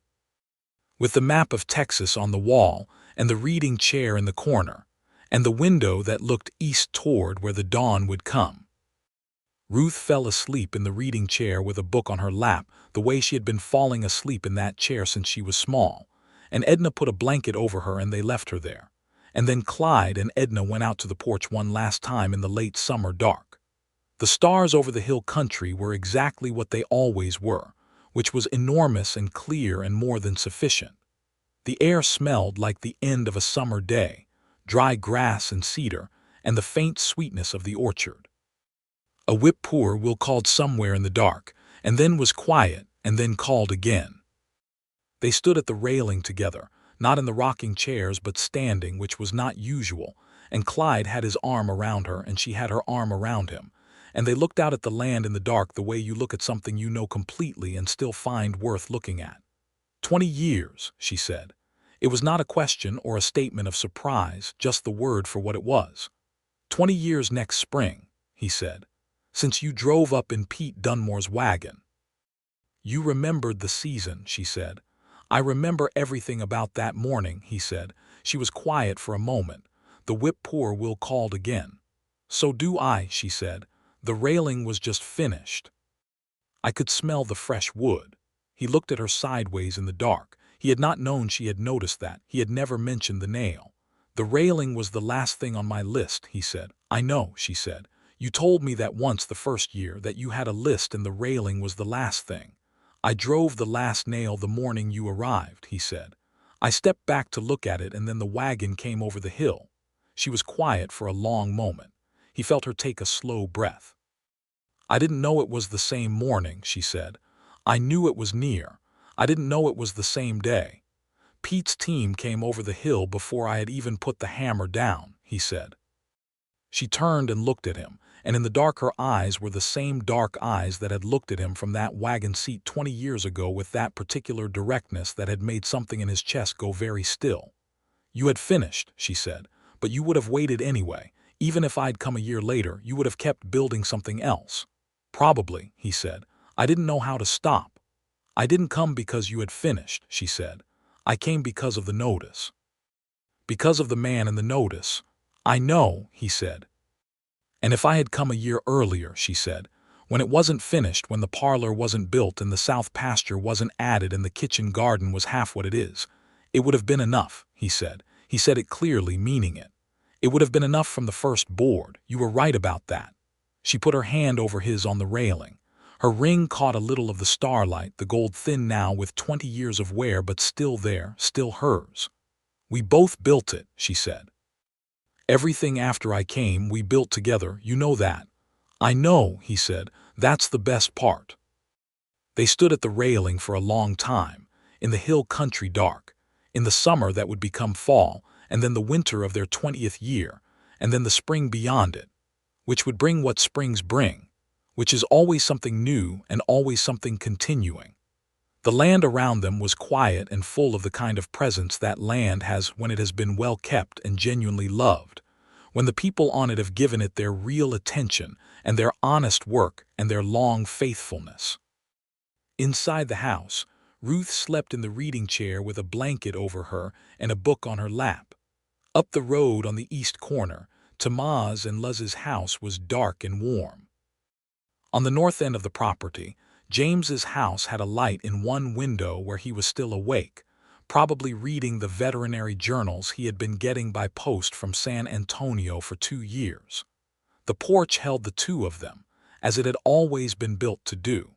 With the map of Texas on the wall and the reading chair in the corner, and the window that looked east toward where the dawn would come. Ruth fell asleep in the reading chair with a book on her lap, the way she had been falling asleep in that chair since she was small, and Edna put a blanket over her and they left her there. And then Clyde and Edna went out to the porch one last time in the late summer dark. The stars over the hill country were exactly what they always were, which was enormous and clear and more than sufficient. The air smelled like the end of a summer day, dry grass and cedar, and the faint sweetness of the orchard. A whip-poor-will called somewhere in the dark, and then was quiet, and then called again. They stood at the railing together, not in the rocking chairs but standing, which was not usual, and Clyde had his arm around her and she had her arm around him, and they looked out at the land in the dark the way you look at something you know completely and still find worth looking at. 20 years, she said. It was not a question or a statement of surprise, just the word for what it was. 20 years next spring, he said, since you drove up in Pete Dunmore's wagon. You remembered the season, she said. I remember everything about that morning, he said. She was quiet for a moment. The whip-poor-will called again. So do I, she said. The railing was just finished. I could smell the fresh wood. He looked at her sideways in the dark. He had not known she had noticed that. He had never mentioned the nail. The railing was the last thing on my list, he said. I know, she said. You told me that once the first year, that you had a list and the railing was the last thing. I drove the last nail the morning you arrived, he said. I stepped back to look at it and then the wagon came over the hill. She was quiet for a long moment. He felt her take a slow breath. I didn't know it was the same morning, she said. I knew it was near. I didn't know it was the same day. Pete's team came over the hill before I had even put the hammer down, he said. She turned and looked at him, and in the dark her eyes were the same dark eyes that had looked at him from that wagon seat 20 years ago with that particular directness that had made something in his chest go very still. You had finished, she said, but you would have waited anyway. Even if I'd come a year later, you would have kept building something else. Probably, he said. I didn't know how to stop. I didn't come because you had finished, she said. I came because of the notice. Because of the man in the notice. I know, he said. And if I had come a year earlier, she said, when it wasn't finished, when the parlor wasn't built and the south pasture wasn't added and the kitchen garden was half what it is, it would have been enough, he said. He said it clearly, meaning it. It would have been enough from the first board. You were right about that. She put her hand over his on the railing. Her ring caught a little of the starlight, the gold thin now with 20 years of wear, but still there, still hers. We both built it, she said. Everything after I came, we built together, you know that. I know, he said, that's the best part. They stood at the railing for a long time, in the hill country dark, in the summer that would become fall, and then the winter of their 20th year, and then the spring beyond it, which would bring what springs bring, which is always something new and always something continuing. The land around them was quiet and full of the kind of presence that land has when it has been well kept and genuinely loved, when the people on it have given it their real attention and their honest work and their long faithfulness. Inside the house, Ruth slept in the reading chair with a blanket over her and a book on her lap. Up the road on the east corner, Tamaz and Luz's house was dark and warm. On the north end of the property, James's house had a light in one window where he was still awake, probably reading the veterinary journals he had been getting by post from San Antonio for 2 years. The porch held the two of them, as it had always been built to do.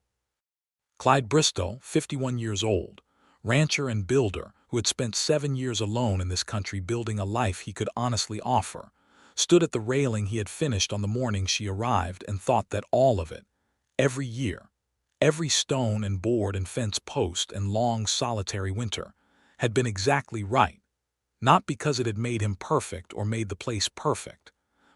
Clyde Bristol, 51 years old, rancher and builder who had spent 7 years alone in this country building a life he could honestly offer, stood at the railing he had finished on the morning she arrived and thought that all of it, every year, every stone and board and fence post and long solitary winter, had been exactly right, not because it had made him perfect or made the place perfect,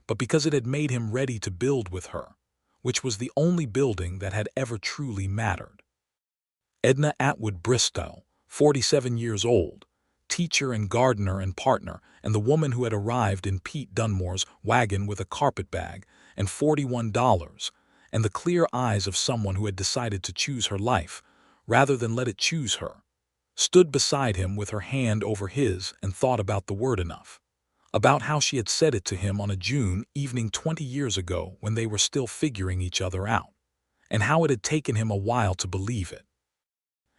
but because it had made him ready to build with her, which was the only building that had ever truly mattered. Edna Atwood Bristol, 47 years old, teacher and gardener and partner, and the woman who had arrived in Pete Dunmore's wagon with a carpetbag and $41, and the clear eyes of someone who had decided to choose her life, rather than let it choose her, stood beside him with her hand over his and thought about the word enough, about how she had said it to him on a June evening 20 years ago when they were still figuring each other out, and how it had taken him a while to believe it,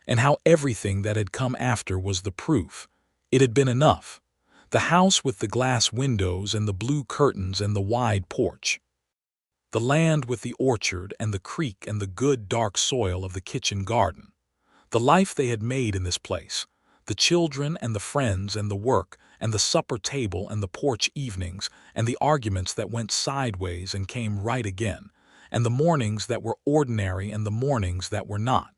and how everything that had come after was the proof. It had been enough. The house with the glass windows and the blue curtains and the wide porch. The land with the orchard and the creek and the good dark soil of the kitchen garden. The life they had made in this place. The children and the friends and the work and the supper table and the porch evenings and the arguments that went sideways and came right again, and the mornings that were ordinary and the mornings that were not.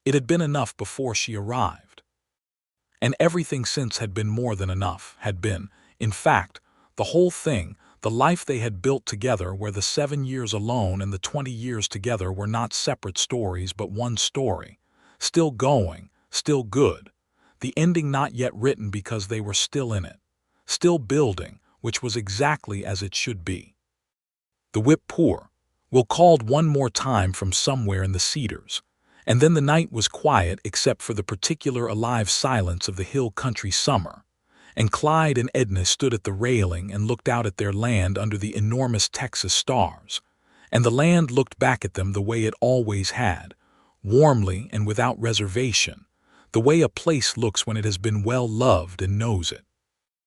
It had been enough before she arrived. And everything since had been more than enough, had been, in fact, the whole thing, the life they had built together where the 7 years alone and the 20 years together were not separate stories but one story, still going, still good, the ending not yet written because they were still in it, still building, which was exactly as it should be. The whip poor, Will called one more time from somewhere in the cedars, and then the night was quiet except for the particular alive silence of the hill country summer, and Clyde and Edna stood at the railing and looked out at their land under the enormous Texas stars, and the land looked back at them the way it always had, warmly and without reservation, the way a place looks when it has been well loved and knows it.